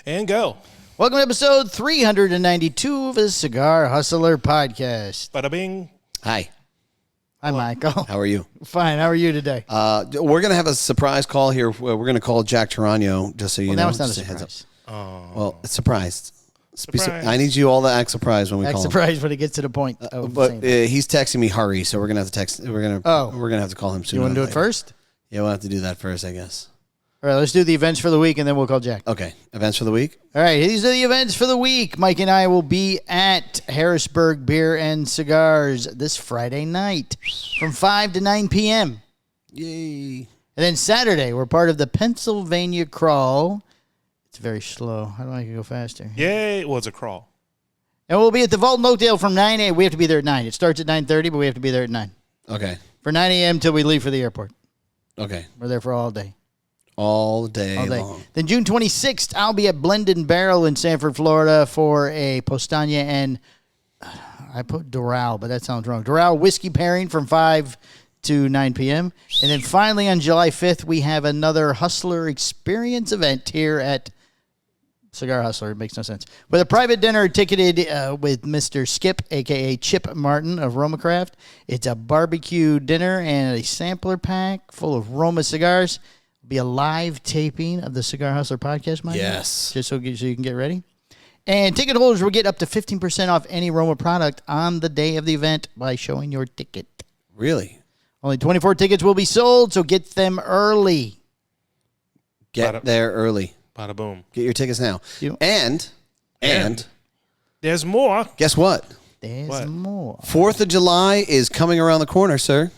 And go. Welcome to episode 392 of the Cigar Hustler podcast. Bada bing. Hi. Hi, Michael. How are you? Fine. How are you today? We're going to have a surprise call here. We're going to call Jack Tarano, just so you know. Now it's not a Just heads up. surprise. Well, it's surprised. Surprise. I need you all to act surprised when we Act call him. surprised when it gets to the point. But he's texting me, hurry, so we're going to have to text. We're going to have to call him soon. You want to do it first? Yeah, we'll have to do that first, I guess. All right, let's do the events for the week, and then we'll call Jack. Okay. Events for the week? All right, these are the events for the week. Mike and I will be at Harrisburg Beer and Cigars this Friday night from 5 to 9 p.m. Yay. And then Saturday, we're part of the Pennsylvania Crawl. It's very slow. How do I go faster? Yay. Well, it's a crawl. And we'll be at the Vault in Oakdale from 9 a.m. We have to be there at 9. It starts at 9:30, but we have to be there at 9. Okay. For 9 a.m. till we leave for the airport. Okay. We're there for all day. All day All day. long. Then June 26th, I'll be at Blend & Barrel in Sanford, Florida for a Postania and I put Doral, but that sounds wrong. Doral whiskey pairing from 5 to 9 p.m. And then finally on July 5th, we have another Hustler Experience event here at Cigar Hustler. It makes no sense. With a private dinner ticketed with Mr. Skip, a.k.a. Chip Martin of Romacraft. It's a barbecue dinner and a sampler pack full of Roma cigars. Be a live taping of the Cigar Hustler podcast, Mike. Yes. Just so you can get ready. And ticket holders will get up to 15% off any Roma product on the day of the event by showing your ticket. Really? Only 24 tickets will be sold, so get them early. Get there early. Bada boom. Get your tickets now. And There's more. guess what? There's more. 4th of July is coming around the corner, sir.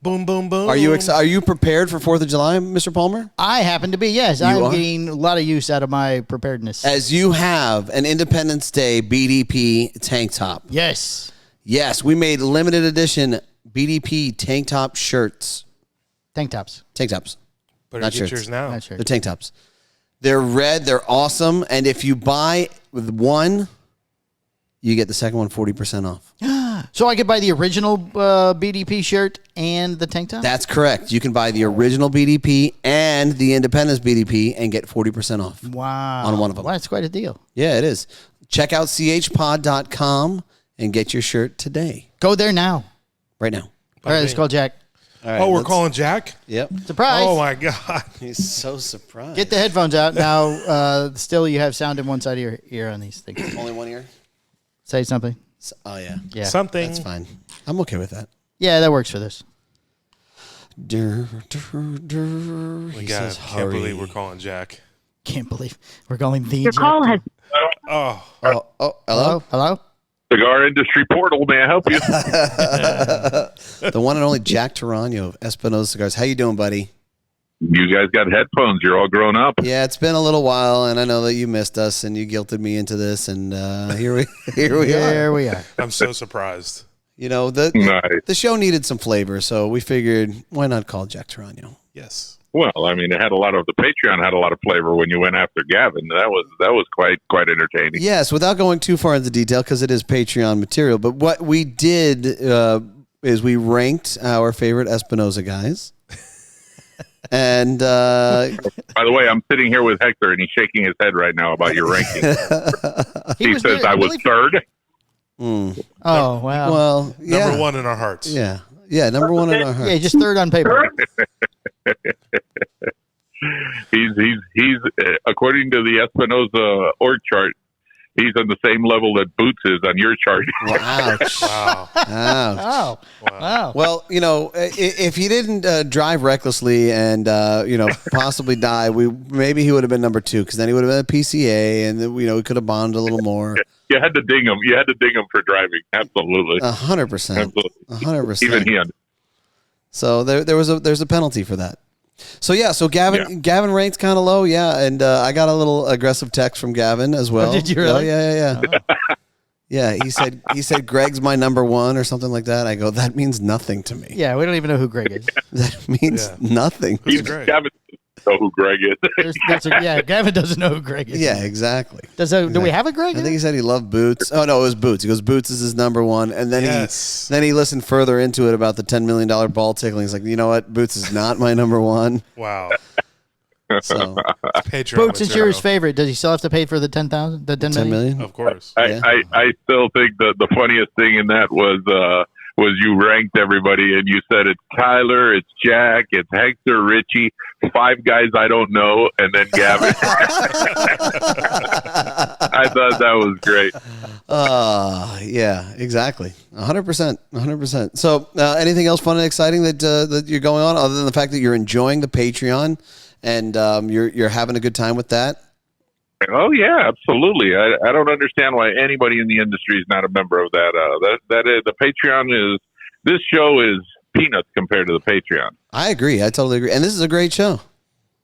Boom, boom, boom. Are you prepared for 4th of July, Mr. Palmer? I happen to be, yes. I'm getting a lot of use out of my preparedness. As you have an Independence Day BDP tank top. Yes. Yes, we made limited edition BDP tank top shirts. Tank tops. Tank tops. Better Not get shirts. yours now. Not sure. They're tank tops. They're red. They're awesome. And if you buy with one, you get the second one 40% off. So I could buy the original BDP shirt and the tank top? That's correct. You can buy the original BDP and the Independence BDP and get 40% off. Wow. On one of them. Wow, that's quite a deal. Yeah, it is. Check out chpod.com and get your shirt today. Go there now. Right now. All right, let's call Jack. All right, Oh, we're calling Jack? Yep. Surprise. Oh, my God. He's so surprised. Get the headphones out. Now, still you have sound in one side of your ear on these things. Only one ear? Say something. Oh, yeah. Yeah. Something. That's fine. I'm okay with that. Yeah, that works for this. Oh, my God. Can't believe we're calling Jack. Can't believe we're calling the Your Jack. call has. Oh. Hello? Hello? Cigar Industry Portal, may I help you? The one and only Jack Tarano of Espinosa Cigars. How you doing, buddy? You guys got headphones. You're all grown up. Yeah, it's been a little while, and I know that you missed us, and you guilted me into this, and here we are. There we are. I'm so surprised. You know, Nice. the show needed some flavor, so we figured, why not call Jack Tarano? Yes. Well, I mean, it had a lot of the Patreon had a lot of flavor when you went after Gavin. That was quite entertaining. Yes, without going too far into detail, because it is Patreon material, but what we did is we ranked our favorite Espinosa guys. And by the way, I'm sitting here with Hector, and he's shaking his head right now about your ranking. He says I was third. Oh, wow. Well, yeah. Number one in our hearts. Yeah. Yeah, number one in our hearts. Yeah, just third on paper. He's according to the Espinosa org chart, he's on the same level that Boots is on your chart. Ouch. Wow. Ouch. Wow. Well, you know, if he didn't drive recklessly and, possibly die, maybe he would have been number 2, because then he would have been a PCA, and, we could have bonded a little more. You had to ding him. You had to ding him for driving. Absolutely. 100%. Absolutely. 100%. Even he understood. So there's a penalty for that. So Gavin ranked kind of low, and I got a little aggressive text from Gavin as well. Oh, did you really? Oh, yeah. Yeah, he said Greg's my number 1 or something like that. I go, that means nothing to me. Yeah, we don't even know who Greg is. That means nothing. Who's Greg? know who Greg is. Gavin doesn't know who Greg is. Yeah, exactly. Do we have a Greg? I think he said he loved Boots. Oh no, it was Boots. He goes, Boots is his number one, and then he listened further into it about the $10 million ball tickling. He's like, you know what, Boots is not my number one. Wow. So Patreon Boots, since you're material. his favorite, does he still have to pay for the 10,000? The 10 $10 million? million. Of course. I still think the funniest thing in that was you ranked everybody and you said it's Tyler, it's Jack, it's Hector, Richie, 5 guys I don't know, and then Gavin. I thought that was great. Yeah, exactly. 100%. 100%. So anything else fun and exciting that you're going on other than the fact that you're enjoying the Patreon and you're having a good time with that? Oh yeah, absolutely. I don't understand why anybody in the industry is not a member of that. That is, the Patreon is. This show is peanuts compared to the Patreon. I agree. I totally agree. And this is a great show.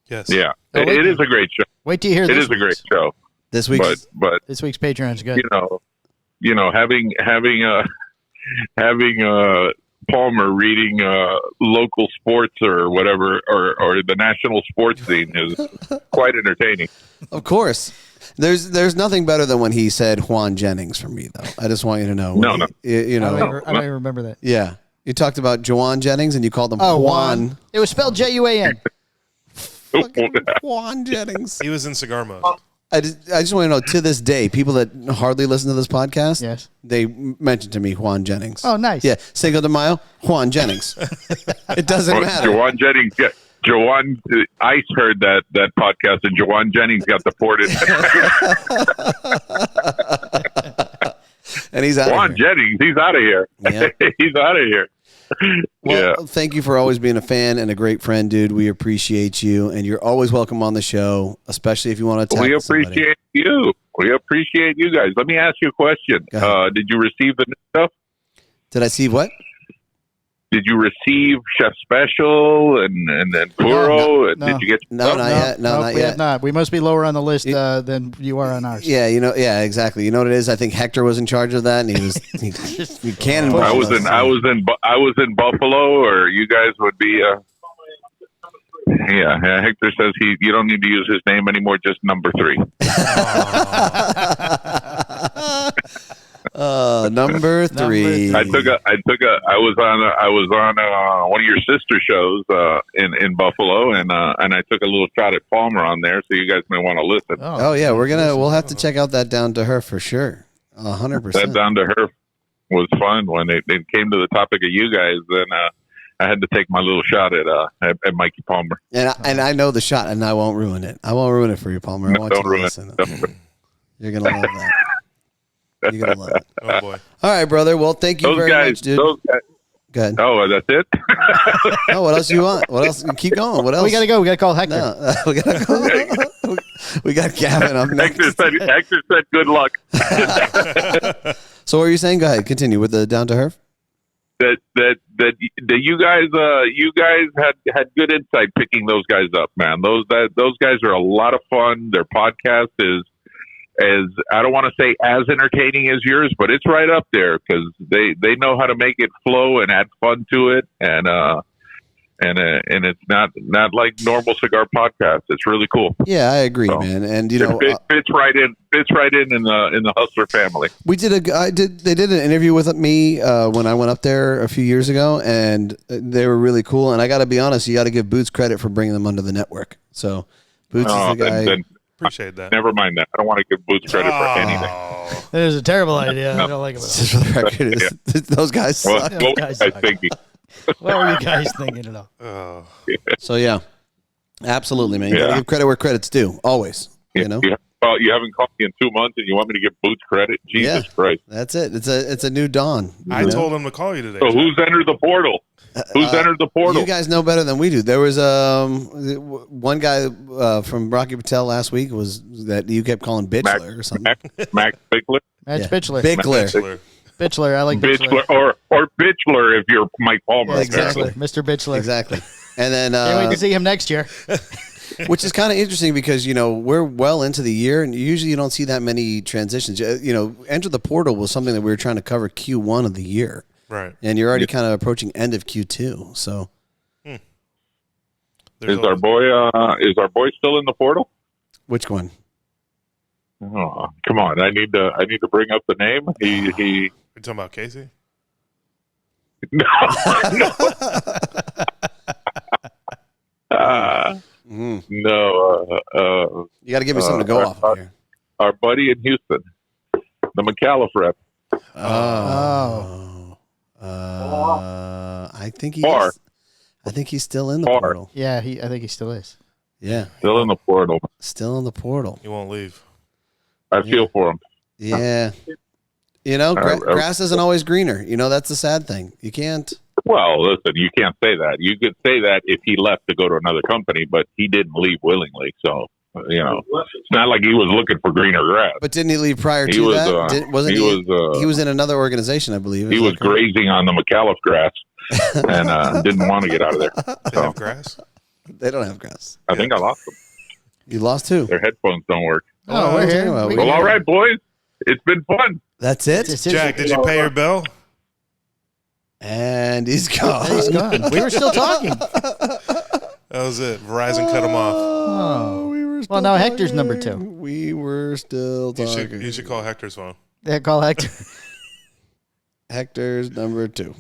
Yes. Yeah, it is a great show. Wait till you hear It this. is a great show. This week, But This week's Patreon's good. you know, having Palmer reading local sports or whatever or the national sports scene is quite entertaining. of course. There's nothing better than when he said Juan Jennings for me, though. I just want you to know. No. You I know. don't even remember that. Yeah. You talked about Juwan Jennings and you called him Oh, Juan. Juan. It was spelled Juan. Fucking Juan Jennings. He was in cigar mode. I just want to know, to this day, people that hardly listen to this podcast, Yes. they mention to me Juan Jennings. Oh, nice. Yeah. Cinco de Mayo, Juan Jennings. It doesn't matter. Jawan Jennings, Ice heard that podcast, and Jawan Jennings got deported. And he's out Jawan of here. Jennings, he's out of here. Yeah. He's out of here. Well, thank you for always being a fan and a great friend, dude. We appreciate you, and you're always welcome on the show, especially if you want to talk We to somebody. appreciate you. We appreciate you guys. Let me ask you a question. Go ahead. Did you receive the new stuff? Did I see what? Did you receive Chef Special and then Puro? No. Did you get No, not yet. No, Nope, not we yet. have not. We must be lower on the list than you are on ours. Yeah, yeah, exactly. You know what it is? I think Hector was in charge of that, and he was he cannonballed I was us. in in Buffalo, or you guys would be. Yeah, Hector says you don't need to use his name anymore. Just number 3. Number 3. I was on one of your sister shows in Buffalo, and I took a little shot at Palmer on there, so you guys may want to listen. Oh yeah, we'll have to check out that Down to Her for sure. 100%. That Down to Her was fun when it came to the topic of you guys. Then I had to take my little shot at Mikey Palmer. And I know the shot, and I won't ruin it. I won't ruin it for you, Palmer. I want Don't you to ruin listen. it. You're gonna love that. You're gonna love it. Oh boy. All right, brother. Well, thank you very much, dude. Those guys. Go ahead. Oh, that's it. Oh, what else do you want? What else? Keep going. What else? We got to go. We got to call Hector. No, we gotta go. We got Gavin up next. Hector said, "Good luck." So, what are you saying? Go ahead. Continue with the Down to Her. That you guys had good insight picking those guys up, man. Those guys are a lot of fun. Their podcast is I don't want to say as entertaining as yours, but it's right up there because they know how to make it flow and add fun to it, and it's not like normal cigar podcasts. It's really cool. Yeah, I agree, man. And you know, it fits right in the Hustler family. they did an interview with me when I went up there a few years ago, and they were really cool. And I got to be honest, you got to give Boots credit for bringing them under the network. So Boots is the guy. Then Appreciate that. never mind that. I don't want to give Boots credit for anything. That is a terrible idea. I don't like it. Just for the record, those guys Well, suck. what were you guys guys suck. thinking? What were you guys thinking of? Oh. So yeah, absolutely, man. You gotta Yeah. give credit where credit's due. Always, you know. Well, you haven't called me in 2 months, and you want me to give Boots credit? Jesus Christ! That's it. It's a new dawn. I you know? told him to call you today. So Jack. who's entered the portal? Who's entered the portal? You guys know better than we do. There was one guy from Rocky Patel last week was that you kept calling Bitchler or something. Max Bickler, Matt Yeah. Bitchler. Bickler. Bitchler. I like Bitchler. Bitchler, or Bitchler if you're Mike Palmer. Yeah, exactly. Mr. Bitchler. Exactly. And then Can't wait to see him next year. which is kind of interesting because, you know, we're well into the year and usually you don't see that many transitions. You know, Enter the Portal was something that we were trying to cover Q1 of the year. Right. And you're already kind of approaching end of Q2. So Is our boy still in the portal? Which one? Oh, come on! I need to bring up the name. He. You're talking about Casey? No. No. You got to give me something to go off of here. Our buddy in Houston, the McAuliffe rep. I think he's still in the portal. Yeah, I think he still is. Yeah, Still in the portal. still in the portal. He won't leave. I feel for him. Yeah, grass isn't always greener. That's the sad thing. You can't. Well, listen, you can't say that. You could say that if he left to go to another company, but he didn't leave willingly. So, it's not like he was looking for greener grass. But didn't he leave prior to that? Wasn't he? He was in another organization, I believe. He was grazing on the McAuliffe grass and didn't want to get out of there. They have grass? They don't have grass. I think I lost them. You lost who? Their headphones don't work. Oh, we're here. Well, all right, boys. It's been fun. That's it? Jack, did you pay your bill? And he's gone. He's gone. We were still talking. That was it. Verizon cut him off. Oh. We were still Well, now Hector's talking. number 2. We were still talking. You should call Hector's phone. Yeah, call Hector. Hector's number 2.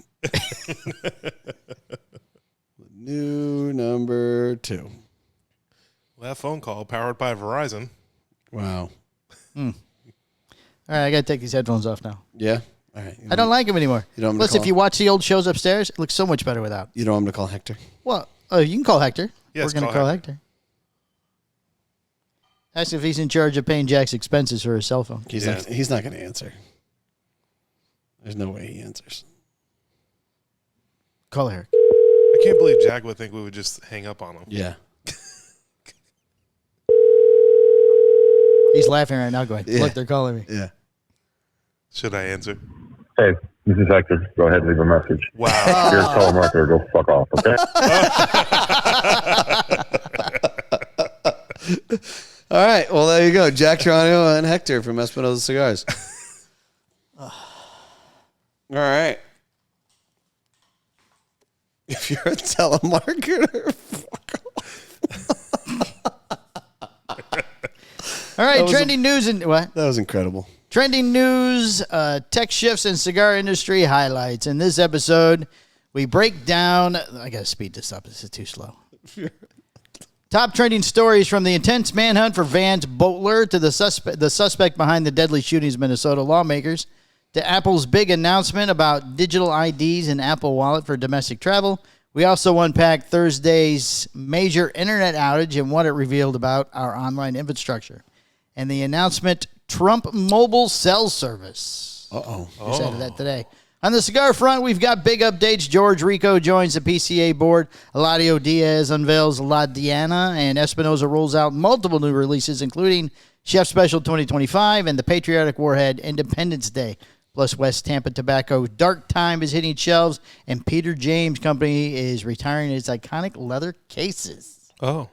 New number 2. Well, that phone call powered by Verizon. Wow. All right, I got to take these headphones off now. Yeah? All right. I don't like them anymore. You don't want me to Plus, if call? you watch the old shows upstairs, it looks so much better without. You don't want me to call Hector? Well, you can call Hector. Yes, We're going to call call Hector. Ask if he's in charge of paying Jack's expenses for his cell phone. He's not going to answer. There's no way he answers. Call Eric. I can't believe Jack would think we would just hang up on him. Yeah. He's laughing right now going, Yeah. look, they're calling me. Yeah. Should I answer? Hey, this is Hector. Go ahead and leave a message. Wow. Here's telemarketer. Go fuck off, okay? All right. Well, there you go. Jack Geronimo and Hector from Espinosa Cigars. All right. If you're a telemarketer, fuck All right, was trending news and what? that was incredible. Trending news, tech shifts, and cigar industry highlights. In this episode, we break down. I got to speed this up. This is too slow. Top trending stories from the intense manhunt for Vance Boelter to the suspect behind the deadly shootings of Minnesota lawmakers, to Apple's big announcement about digital IDs and Apple Wallet for domestic travel. We also unpack Thursday's major internet outage and what it revealed about our online infrastructure, and the announcement Trump mobile cell service. Just added that today. On the cigar front, we've got big updates. George Rico joins the PCA board. Eladio Díaz unveils La Diana, and Espinosa rolls out multiple new releases, including Chef Special 2025 and the patriotic Warhead Independence Day. Plus, West Tampa Tobacco Dark Time is hitting shelves, and Peter James Company is retiring its iconic leather cases. Oh.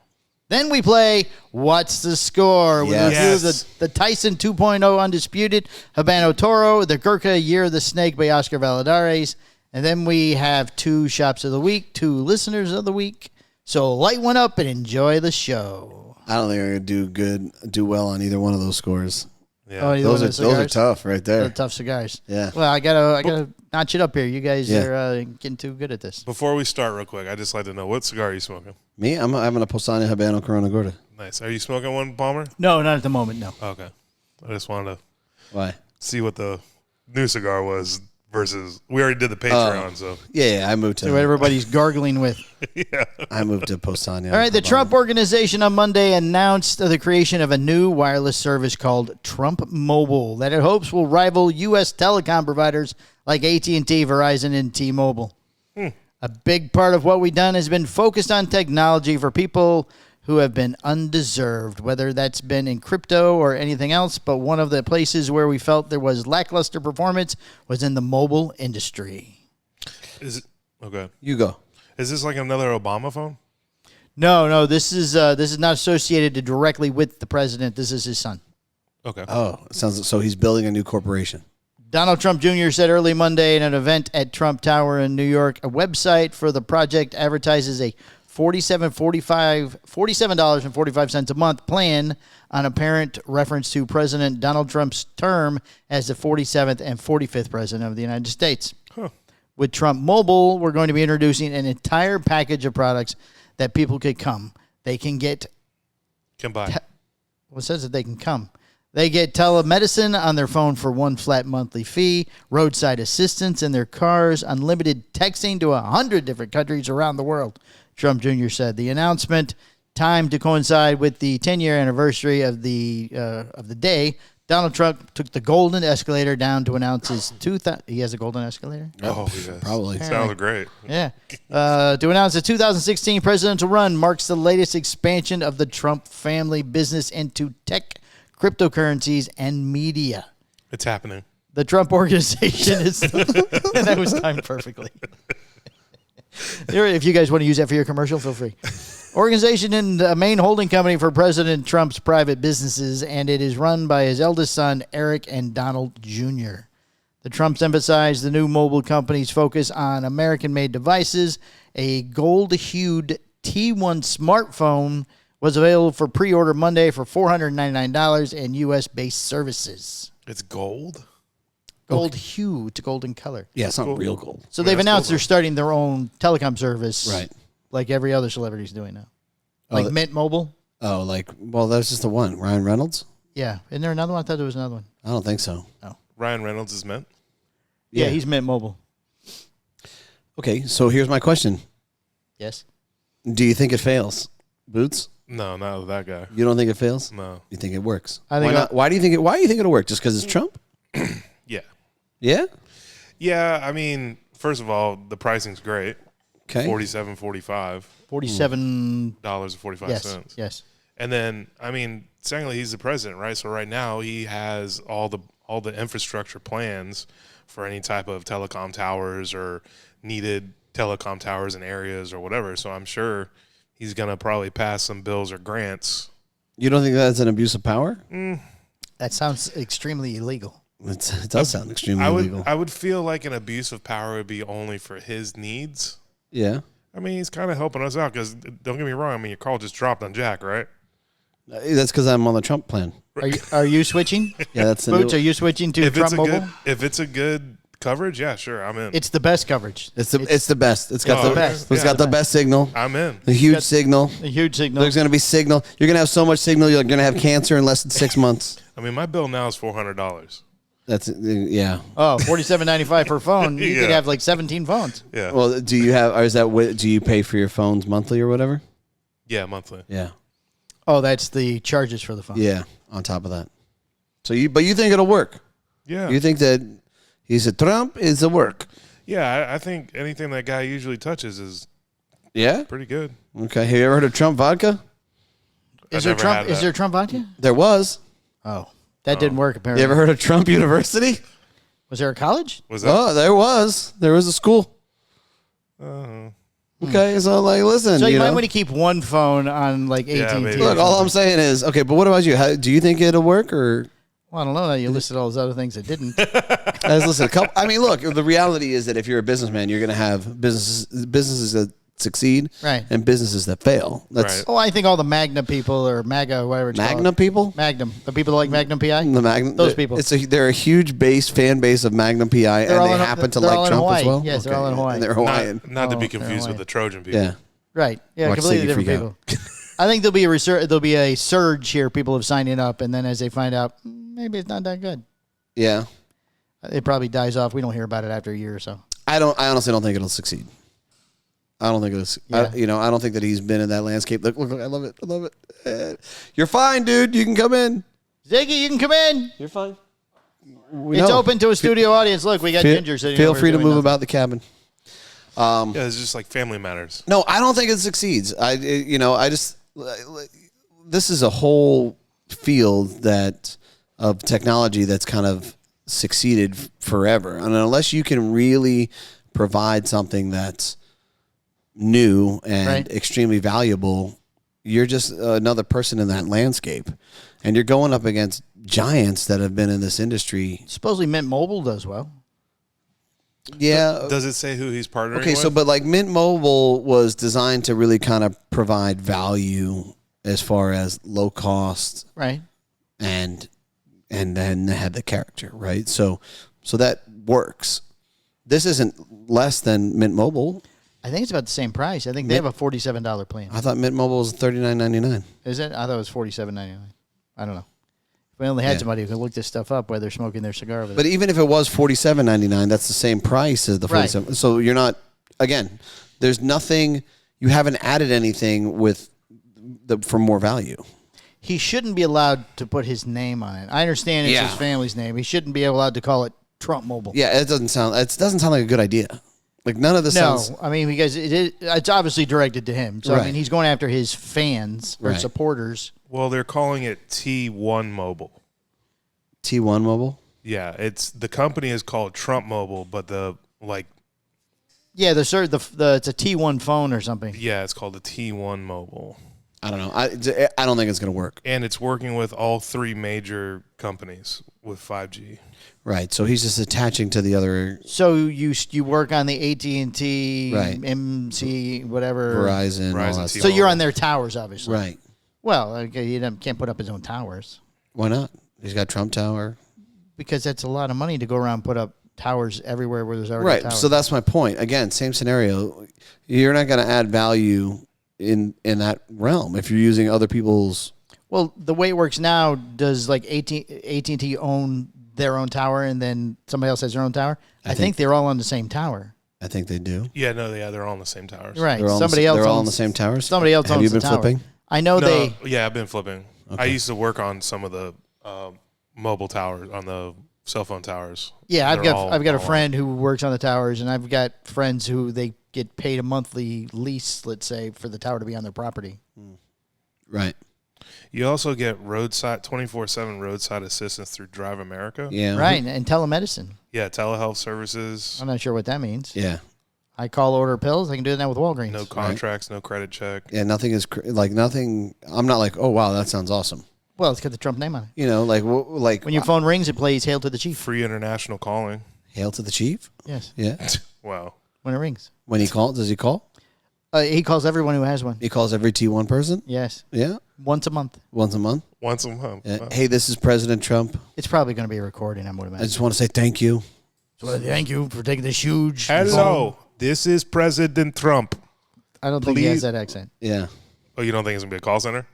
Then we play What's the Score? With a review of the Tyson 2.0 Undisputed Habano Toro, the Gurkha Year of the Snake by Oscar Valladares. And then we have 2 Shops of the Week, 2 Listeners of the Week. So light one up and enjoy the show. I don't think I'm going to do well on either one of those scores. Yeah. Oh, Those are tough right there. They're tough cigars. Yeah. Well, I gotta notch it up here. You guys are getting too good at this. Before we start, real quick, I'd just like to know, what cigar are you smoking? Me? I'm having a Posania Habano Corona Gorda. Nice. Are you smoking one, Palmer? No, not at the moment. No. Okay. I just wanted to Why? see what the new cigar was versus, we already did the Patreon, so. Yeah, I moved So what to everybody's gargling with. Yeah. I moved to Posania. All right, the Habano. Trump Organization on Monday announced the creation of a new wireless service called Trump Mobile that it hopes will rival U.S. telecom providers like AT&T, Verizon, and T-Mobile. A big part of what we've done has been focused on technology for people who have been undeserved, whether that's been in crypto or anything else. But one of the places where we felt there was lackluster performance was in the mobile industry. Is it? Okay. You go. Is this like another Obama phone? No, this is not associated directly with the president. This is his son. Okay. Oh, it sounds so he's building a new corporation. Donald Trump Jr. said early Monday in an event at Trump Tower in New York, a website for the project advertises a $47.45 a month plan on apparent reference to President Donald Trump's term as the 47th and 45th president of the United States. Huh. With Trump Mobile, we're going to be introducing an entire package of products that people could come. They can get... Can buy. Well, it says that they can come. They get telemedicine on their phone for one flat monthly fee, roadside assistance in their cars, unlimited texting to 100 different countries around the world, Trump Jr. said. The announcement, timed to coincide with the 10-year anniversary of the day, Donald Trump took the golden escalator down to announce his he has a golden escalator? Oh, yes. Probably. Sounds great. Yeah. To announce the 2016 presidential run marks the latest expansion of the Trump family business into tech, cryptocurrencies, and media. It's happening. The Trump organization is... that was timed perfectly. If you guys want to use that for your commercial, feel free. Organization and the main holding company for President Trump's private businesses, and it is run by his eldest son, Eric and Donald Jr. The Trumps emphasized the new mobile company's focus on American-made devices. A gold-hued T1 smartphone was available for pre-order Monday for $499 and U.S.-based services. It's gold? Gold hue to golden color. Yeah, it's not real gold. So they've announced they're starting their own telecom service. Right. Like every other celebrity's doing now. Like Mint Mobile. Oh, well, that's just the one. Ryan Reynolds? Yeah. Isn't there another one? I thought there was another one. I don't think so. Ryan Reynolds is Mint? Yeah, he's Mint Mobile. Okay, so here's my question. Yes. Do you think it fails? Boots? No, not with that guy. You don't think it fails? No. You think it works? I think why not? Why do you think it'll work? Just because it's Trump? Yeah. Yeah? Yeah, I mean, first of all, the pricing's great. Okay. $47.45. $47.45. Yes. And then, I mean, secondly, he's the president, right? So right now he has all the infrastructure plans for any type of telecom towers or needed telecom towers in areas or whatever. So I'm sure he's going to probably pass some bills or grants. You don't think that's an abuse of power? That sounds extremely illegal. It does sound extremely illegal. I would feel like an abuse of power would be only for his needs. Yeah. I mean, he's kind of helping us out because, don't get me wrong, I mean, your call just dropped on Jack, right? That's because I'm on the Trump plan. Are you switching? Yeah, that's the Boots, are you switching to Trump Mobile? If it's a good coverage, yeah, sure, I'm in. It's the best coverage. It's the best. It's got the best. It's got the best signal. I'm in. The huge signal. A huge signal. There's going to be signal. You're going to have so much signal, you're going to have cancer in less than 6 months. I mean, my bill now is $400. That's yeah. Oh, $47.95 per phone. You Yeah. could have like 17 phones. Yeah. Well, do you have? Or is that? Do you pay for your phones monthly or whatever? Yeah, monthly. Yeah. Oh, that's the charges for the phone. Yeah. On top of that, but you think it'll work? Yeah. You think that he's a Trump is a work? Yeah, I think anything that guy usually touches is Yeah. pretty good. Okay. Have you ever heard of Trump vodka? Is I there never Trump? had Is that. there Trump vodka? There was. Oh, that didn't work. You Apparently. ever heard of Trump University? Was there a college? Was that? Oh, there was. There was a school. Okay, so listen. So you might know. want to keep one phone on like AT&T. Yeah, maybe. Look, all I'm saying is, okay, but what about you? Do you think it'll work or? Well, I don't know. You listed all those other things that didn't. Listen, I mean, look, the reality is that if you're a businessman, you're going to have businesses that succeed, Right. and businesses that fail. That's Right. Oh, I think all the Magna people or MAGA, or whatever it's Magna called. people. Magnum. The people that like Magnum PI? The Magnum, Those people. They're a huge fan base of Magnum PI, They're all and they in- happen to they're all like in Trump as Hawaii. well. Yes, they're all in Hawaii. And they're Hawaiian. Not to be Oh, they're confused with white. the Trojan people. Yeah. Right. Yeah, Watch completely Ziggy different freak people. I think there'll be a surge here, people of signing up, and then as they find out, maybe it's not that good, Yeah. it probably dies off. We don't hear about it after a year or so. I honestly don't think it'll succeed. I don't think it'll. Yeah. I don't think that he's been in that landscape. Look, I love it. I love it. You're fine, dude. You can come in. Ziggy, you can come in. You're fine. It's open to a studio audience. Look, we got Ginger sitting Feel over free to doing move nothing. about the cabin. Yeah, it's just like Family Matters. No, I don't think it succeeds. This is a whole field of technology that's kind of succeeded forever. And unless you can really provide something that's new and Right. extremely valuable, you're just another person in that landscape. And you're going up against giants that have been in this industry. Supposedly Mint Mobile does well. Yeah. Does it say who he's partnering Okay, with? so but like Mint Mobile was designed to really kind of provide value as far as low cost, Right. and then they had the character, right? So that works. This isn't less than Mint Mobile. I think it's about the same price. I think they have a $47 plan. I thought Mint Mobile was $39.99. Is it? I thought it was $47.99. I don't know. If we only had somebody who could look this stuff up while they're smoking their cigar over there. But even if it was $47.99, that's the same price as the Right. $47. So you're not, again, there's nothing, you haven't added anything with for more value. He shouldn't be allowed to put his name on it. I understand it's his family's name. He shouldn't be allowed to call it Trump Mobile. Yeah, it doesn't sound like a good idea. Like none of this sounds. No, I mean, because it's obviously directed to him. So, I mean, he's going after his fans or supporters. Well, they're calling it T1 Mobile. T1 Mobile? Yeah, the company is called Trump Mobile, but Yeah, it's a T1 phone or something. it's called the T1 Mobile. I don't know. I don't think it's going to work. And it's working with all three major companies with 5G. Right. So he's just attaching to the other. So you work on the AT&T, Right. MC, whatever. Verizon. All that T-Mobile. stuff. So you're on their towers, obviously. Right. Well, okay, he can't put up his own towers. Why not? He's got Trump Tower. Because that's a lot of money to go around and put up towers everywhere where there's already towers. So that's my point. Again, same scenario. You're not going to add value in that realm if you're using other people's. Well, the way it works now, does like AT&T own their own tower and then somebody else has their own tower? I think they're all on the same tower. I think they do. Yeah, they're all on the same towers. Right. They're all on the same towers. Somebody else Have owns you the been tower. flipping? I know Yeah, I've been flipping. Okay. I used to work on some of the mobile towers, on the cell phone towers. Yeah, I've got a all friend who works on the towers, and I've got friends who they get paid a monthly lease, let's say, for the tower to be on their property. Right. You also get 24/7 roadside assistance through Drive America. Yeah. Right, and telemedicine. Yeah, telehealth services. I'm not sure what that means. Yeah. I call order pills. I can do that now with Walgreens. No contracts, no credit check. Yeah, nothing is nothing. I'm not like, oh wow, that sounds awesome. Well, it's got the Trump name on it. You know, like When your phone rings, it plays "Hail to the Chief." Free international calling. hail to the chief. Yes, Yeah. Wow. when it rings. When he calls, does he call? He calls everyone who has one. He calls every T1 person. Yes, Yeah. once a month. Once a month. Once a month. Yeah. Wow. Hey, this is President Trump. It's probably going to be a recording. I'm going to I imagine. just want to say thank you. So, thank you for taking this huge. Hello, this is President Trump. I don't think he has Please. that accent. Yeah. Oh, you don't think it's going to be a call center?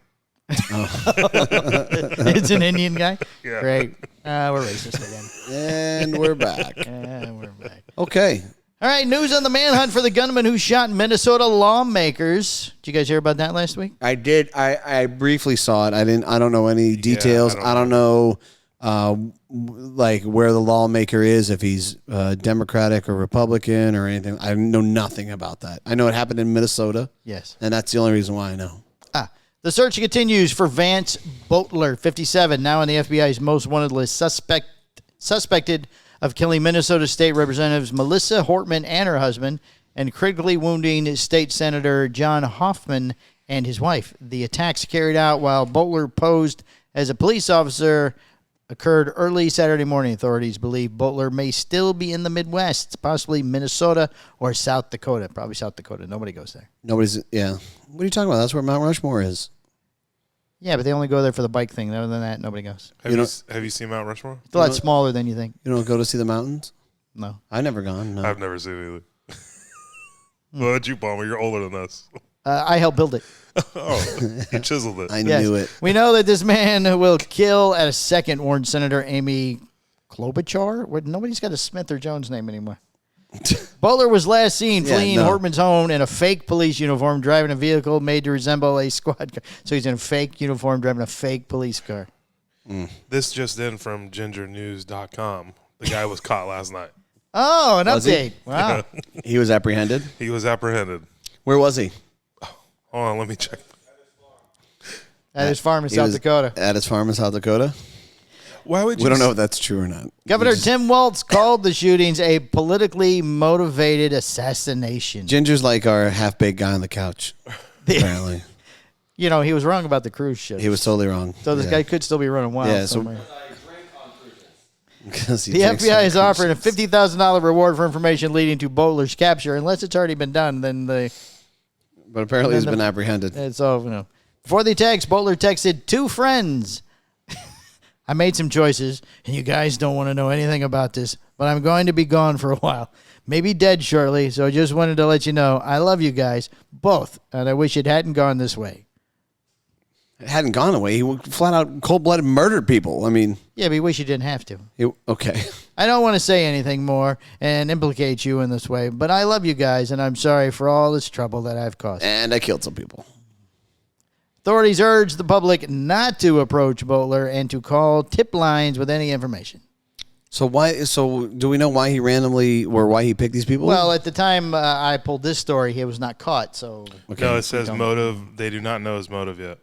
It's an Indian guy. Yeah. Great. We're racist again. And we're back. We're back. Okay. All right, news on the manhunt for the gunman who shot Minnesota lawmakers. Did you guys hear about that last week? I did. I briefly saw it. I don't know any details. I I don't know like where the lawmaker is, if he's Democratic or Republican or anything. I know nothing about that. I know it happened in Minnesota. Yes. And that's the only reason why I know. The search continues for Vance Boelter, 57, now on the FBI's most wanted list, suspected of killing Minnesota State Representatives Melissa Hortman and her husband and critically wounding State Senator John Hoffman and his wife. The attacks carried out while Boelter posed as a police officer occurred early Saturday morning. Authorities believe Boelter may still be in the Midwest, possibly Minnesota or South Dakota. Probably South Dakota. Nobody goes there. Yeah. What are you talking about? That's where Mount Rushmore is. Yeah, but they only go there for the bike thing. Other than that, nobody goes. Have you seen Mount Rushmore? It's a lot smaller than you think. You don't go to see the mountains? No. I've never gone. No. I've never seen it either. What you, Palmer? You're older than us. I helped build it. Oh, you chiseled it. I Yes. knew it. We know that this man will kill at a second, warned Senator Amy Klobuchar. Nobody's got a Smith or Jones name anymore. Boelter was last seen fleeing Hortman's home in a fake police uniform, driving a vehicle made to resemble a squad car. So he's in a fake uniform, driving a fake police car. This just in from gingernews.com. The guy was caught last night. Oh, an Was he? update. Wow. He was apprehended. He was apprehended. Where was he? Hold on, let me check. At his farm in He South was Dakota. At his farm in South Dakota. Why would you? We don't know if that's true or not. Governor Tim Walz called the shootings a politically motivated assassination. Ginger's like our half-baked guy on the couch, apparently. You know, he was wrong about the cruise ship. He was totally wrong. So this guy could still be running wild Yeah, so- somewhere. Because he The takes FBI is some offering a cruises. $50,000 reward for information leading to Boelter's capture. Unless it's already been done, then But apparently he's then been apprehended. it's all, Before the text, Boelter texted 2 friends. I made some choices, and you guys don't want to know anything about this, but I'm going to be gone for a while. Maybe dead shortly, so I just wanted to let you know I love you guys, both, and I wish it hadn't gone this way. It hadn't gone away. He flat out cold-blooded murdered people. I mean, Yeah, but you wish you didn't have to. okay. I don't want to say anything more and implicate you in this way, but I love you guys, and I'm sorry for all this trouble that I've caused. And I killed some people. Authorities urge the public not to approach Boelter and to call tip lines with any information. So do we know why he picked these people? Well, at the time I pulled this story, he was not caught, so... okay. No, it says motive. They do not know his motive yet.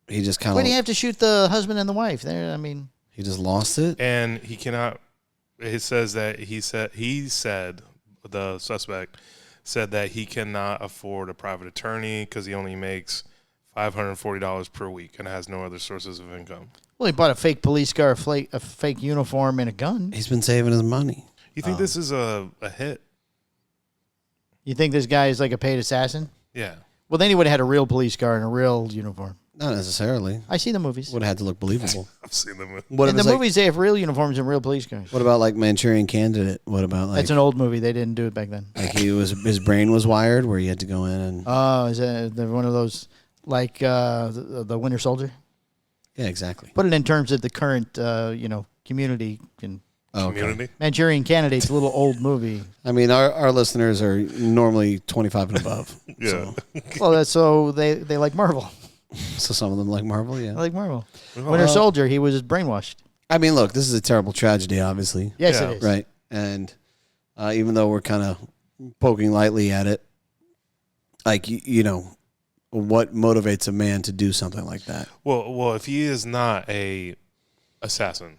He just kind Why of... do you have to shoot the husband and the wife? He just lost it? And he cannot. It says that he said the suspect said that he cannot afford a private attorney because he only makes $540 per week and has no other sources of income. Well, he bought a fake police car, a fake uniform, and a gun. He's been saving his money. You think this is a hit? You think this guy is like a paid assassin? Yeah. Well, then he would have had a real police car and a real uniform. Not necessarily. I see the movies. Would have had to look believable. I've seen them. What In if the it's movies, they have real uniforms and real police cars. What about like Manchurian Candidate? What about like... That's an old movie. They didn't do it back then. Like his brain was wired where he had to go in and... Oh, is that one of those, like the Winter Soldier? Yeah, exactly. Put it in terms of the current, community. Community. Manchurian Candidate's a little old movie. I mean, our listeners are normally 25 and above. Yeah. Well, that's so they like Marvel. So some of them like Marvel, yeah. I like Marvel. Winter Soldier, he was brainwashed. I mean, look, this is a terrible tragedy, obviously. Yes, Yeah. it is. Right. And even though we're kind of poking lightly at it, like, what motivates a man to do something like that? Well, if he is not a assassin,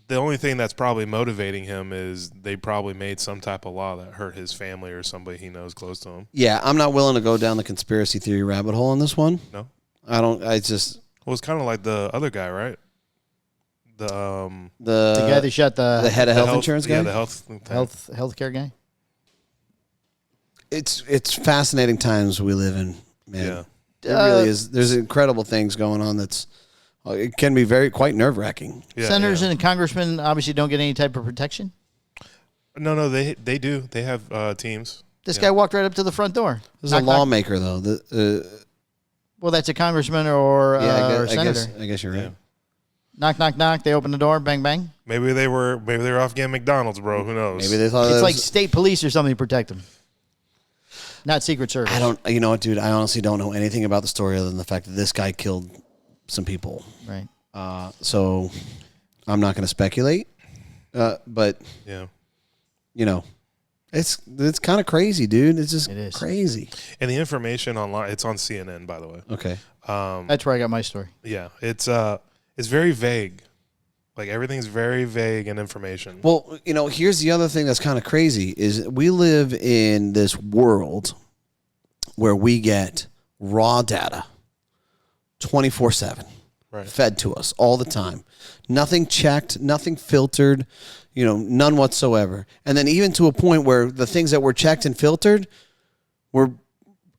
the only thing that's probably motivating him is they probably made some type of law that hurt his family or somebody he knows close to him. Yeah, I'm not willing to go down the conspiracy theory rabbit hole on this one. No? Well, it's kind of like the other guy, right? The guy that shot the head of health insurance guy? Yeah, the healthcare guy. It's fascinating times we live in, man. Yeah. It really is. There's incredible things going on it can be quite nerve-wracking. Yeah, Senators yeah. and congressmen obviously don't get any type of protection. No, they do. They have teams. This guy walked right up to the front door. This is Knock, a knock. lawmaker, though. Well, that's a congressman or a senator. I guess you're right. Yeah. Knock, knock, knock. They open the door. Bang, bang. Maybe they were off getting McDonald's, bro. Who knows? Maybe they thought It's it like was, state police or something to protect them. Not Secret Service. you know what, dude? I honestly don't know anything about the story other than the fact that this guy killed some people. Right. So I'm not going to speculate. But Yeah. It's kind of crazy, dude. It's just It is. crazy. And the information online, it's on CNN, by the way. Okay. That's where I got my story. Yeah, it's very vague. Like everything's very vague in information. Well, here's the other thing that's kind of crazy is we live in this world where we get raw data 24/7 Right. fed to us all the time. Nothing checked, nothing filtered, none whatsoever. And then even to a point where the things that were checked and filtered were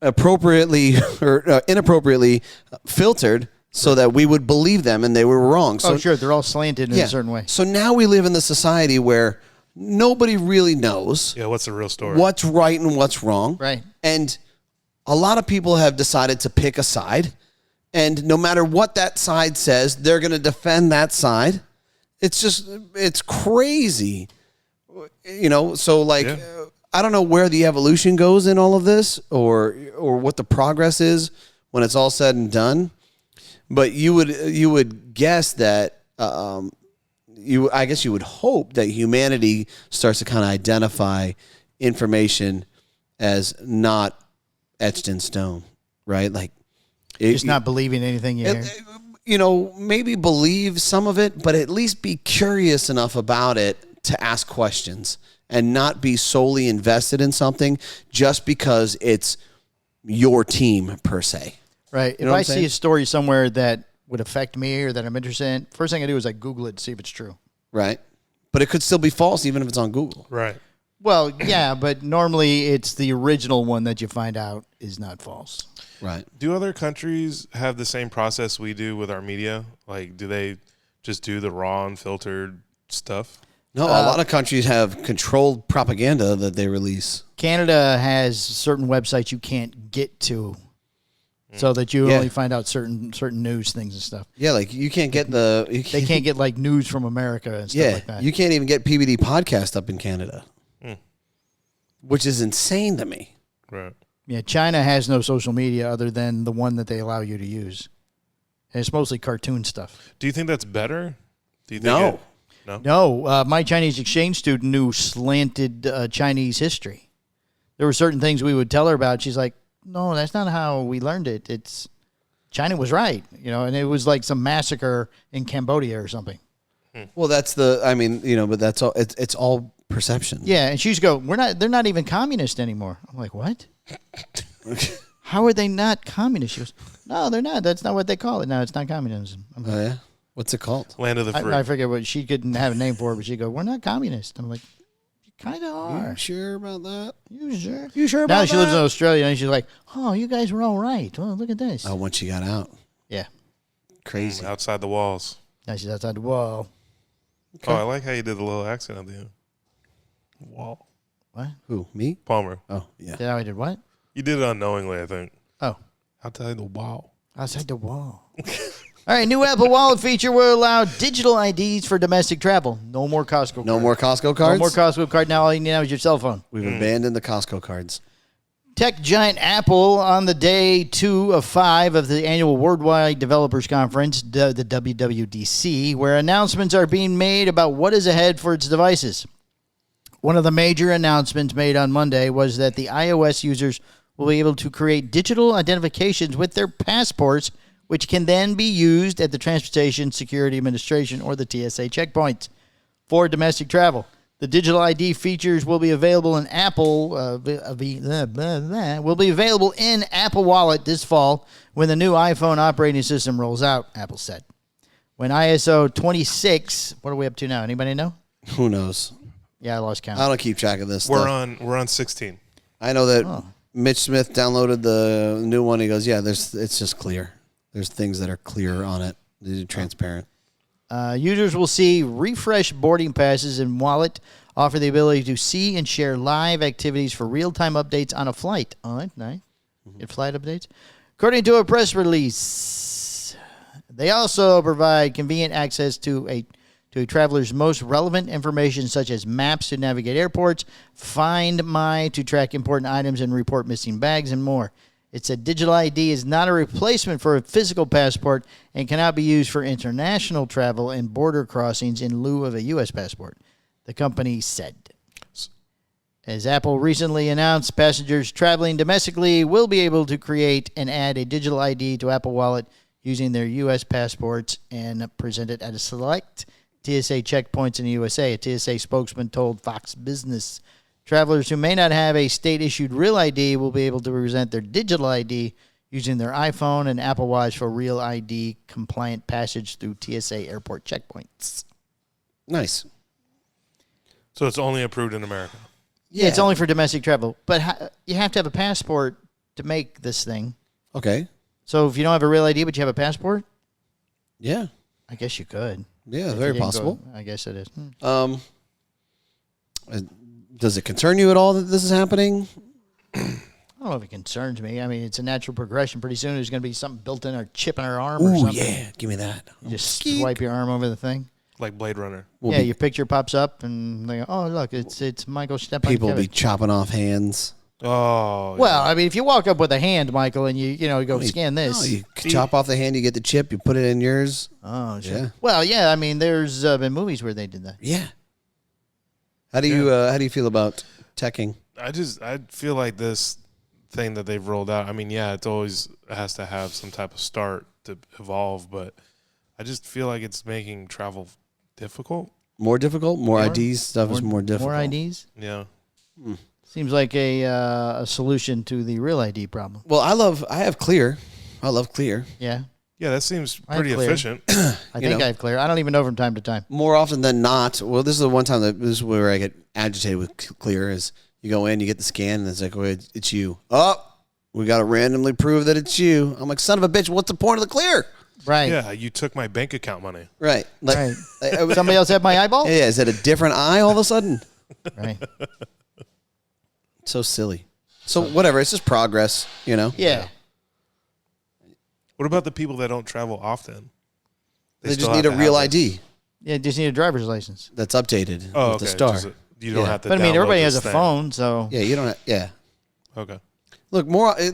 appropriately or inappropriately filtered so that we would believe them and they were wrong. So Sure. They're all slanted in a certain way. So now we live in the society where nobody really knows Yeah, what's the real story? what's right and what's wrong. Right. And a lot of people have decided to pick a side. And no matter what that side says, they're going to defend that side. It's crazy. So like, Yeah. I don't know where the evolution goes in all of this or what the progress is when it's all said and done. But you would guess that I guess you would hope that humanity starts to kind of identify information as not etched in stone, right? Like Just not believing anything you hear. Maybe believe some of it, but at least be curious enough about it to ask questions and not be solely invested in something just because it's your team per se. Right. You know If what I I'm see saying? a story somewhere that would affect me or that I'm interested in, first thing I do is I Google it to see if it's true. Right. But it could still be false even if it's on Google. Right. Well, yeah, but normally it's the original one that you find out is not false. Right. Do other countries have the same process we do with our media? Like, do they just do the raw, unfiltered stuff? No, a lot of countries have controlled propaganda that they release. Canada has certain websites you can't get to, so that you only find out certain news things and stuff. Yeah, like you can't get They can't get like news from America and stuff like that. You can't even get PBD podcast up in Canada, which is insane to me. Right. Yeah, China has no social media other than the one that they allow you to use. And it's mostly cartoon stuff. Do you think that's better? Do you think No. No, my Chinese exchange student knew slanted Chinese history. There were certain things we would tell her about. She's like, no, that's not how we learned it. It's China was right, and it was like some massacre in Cambodia or something. Well, that's but that's all. It's all perception. Yeah, and she's go, they're not even communist anymore. I'm like, what? How are they not communist? She goes, no, they're not. That's not what they call it. No, it's not communism. I'm like, Oh yeah. What's it called? Land of the free? I forget what she couldn't have a name for it, but she'd go, we're not communist. I'm like, you kind of are. You sure about that? You sure? You sure about Now that? she lives in Australia, and she's like, oh, you guys were all right. Well, look at this. Oh, once she got out, Yeah. crazy. Outside the walls. Now she's outside the wall. Oh, I like how you did the little accent at the end. Wall. What? Who? Me? Palmer. Oh yeah. Did I did what? You did it unknowingly, I think. Oh, Outside the wall. outside the wall. All right, new Apple Wallet feature will allow digital IDs for domestic travel. No more Costco No card. more Costco No cards. more Costco card. Now all you need now is your cell phone. We've abandoned the Costco cards. Tech giant Apple on the day 2 of 5 of the annual Worldwide Developers Conference, the WWDC, where announcements are being made about what is ahead for its devices. One of the major announcements made on Monday was that the iOS users will be able to create digital identifications with their passports, which can then be used at the Transportation Security Administration or the TSA checkpoints for domestic travel. The digital ID features will be available in Apple will be available in Apple Wallet this fall when the new iPhone operating system rolls out, Apple said. When ISO 26, what are we up to now? Anybody know? Who knows? Yeah, I lost count. I don't keep track of this. We're stuff. on 16. I know that Mitch Smith downloaded the new one. He goes, "Yeah, it's just clear. There's things that are clear on it. They're transparent." Users will see refresh boarding passes and Wallet offer the ability to see and share live activities for real-time updates on a flight. Oh, that's nice. Get flight updates. According to a press release, they also provide convenient access to a traveler's most relevant information, such as maps to navigate airports, Find My to track important items and report missing bags, and more. It said digital ID is not a replacement for a physical passport and cannot be used for international travel and border crossings in lieu of a U.S. passport, the company said. As Apple recently announced, passengers traveling domestically will be able to create and add a digital ID to Apple Wallet using their U.S. passports and present it at a select TSA checkpoints in the USA. A TSA spokesman told Fox Business travelers who may not have a state-issued real ID will be able to present their digital ID using their iPhone and Apple Watch for real ID compliant passage through TSA airport checkpoints. Nice. So it's only approved in America. Yeah, it's only for domestic travel, but you have to have a passport to make this thing. Okay. So if you don't have a real ID but you have a passport, Yeah. I guess you could. Yeah, If very you didn't possible. go- I guess it is. Does it concern you at all that this is happening? I don't know if it concerns me. I mean, it's a natural progression. Pretty soon there's going to be something built in or chip in our arm or Ooh, something. yeah. Give me that. You just swipe your arm over the thing. Like Blade Runner. Yeah, your picture pops up and they go, oh, look, it's Michael Stepan. People will be chopping off hands. Oh. Well, I mean, if you walk up with a hand, Michael, and you go scan this. No, you chop off the hand, you get the chip, you put it in yours. Oh, sure. Yeah. Well, yeah, I mean, there's been movies where they did that. Yeah. How do you feel about teching? I feel like this thing that they've rolled out, I mean, yeah, it always has to have some type of start to evolve, but I just feel like it's making travel difficult. More difficult? More IDs stuff is more difficult. More IDs? Yeah. Seems like a solution to the real ID problem. Well, I have Clear. I love Clear. Yeah. Yeah, that seems I have pretty clear. efficient. I think I have clear. I don't even know from time to time. More often than not, well, this is the one time that this is where I get agitated with clear is you go in, you get the scan, and it's like, oh, it's you. Oh, we got to randomly prove that it's you. I'm like, son of a bitch, what's the point of the clear? Right. Yeah, you took my bank account money. Right. Like, Right. Somebody else had my eyeball? Yeah, is it a different eye all of a sudden? Right. So silly. So whatever, it's just progress, you know? Yeah. What about the people that don't travel often? They just still need have a to real have this. ID Yeah, just need a driver's license. that's updated Oh, with okay. the star. You don't Yeah. have to. But I mean, download everybody has this a thing. phone, so. Yeah, you don't have, yeah. Okay. Look,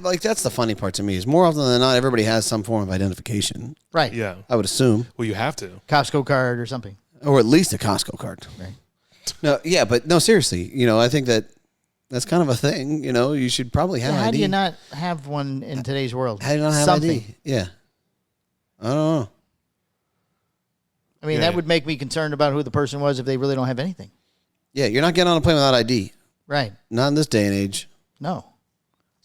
like that's the funny part to me is more often than not, everybody has some form of identification. Right. Yeah. I would assume, Well, you have to. Costco card or something. or at least a Costco card. Right. No, yeah, but no, seriously, you know, I think that's kind of a thing. You know, you should probably have Yeah, how ID. do you not have one in today's world? How do you not have something. ID? Yeah, I don't know. I mean, Yeah. that would make me concerned about who the person was if they really don't have anything. Yeah, you're not getting on a plane without ID. Right. Not in this day and age. No.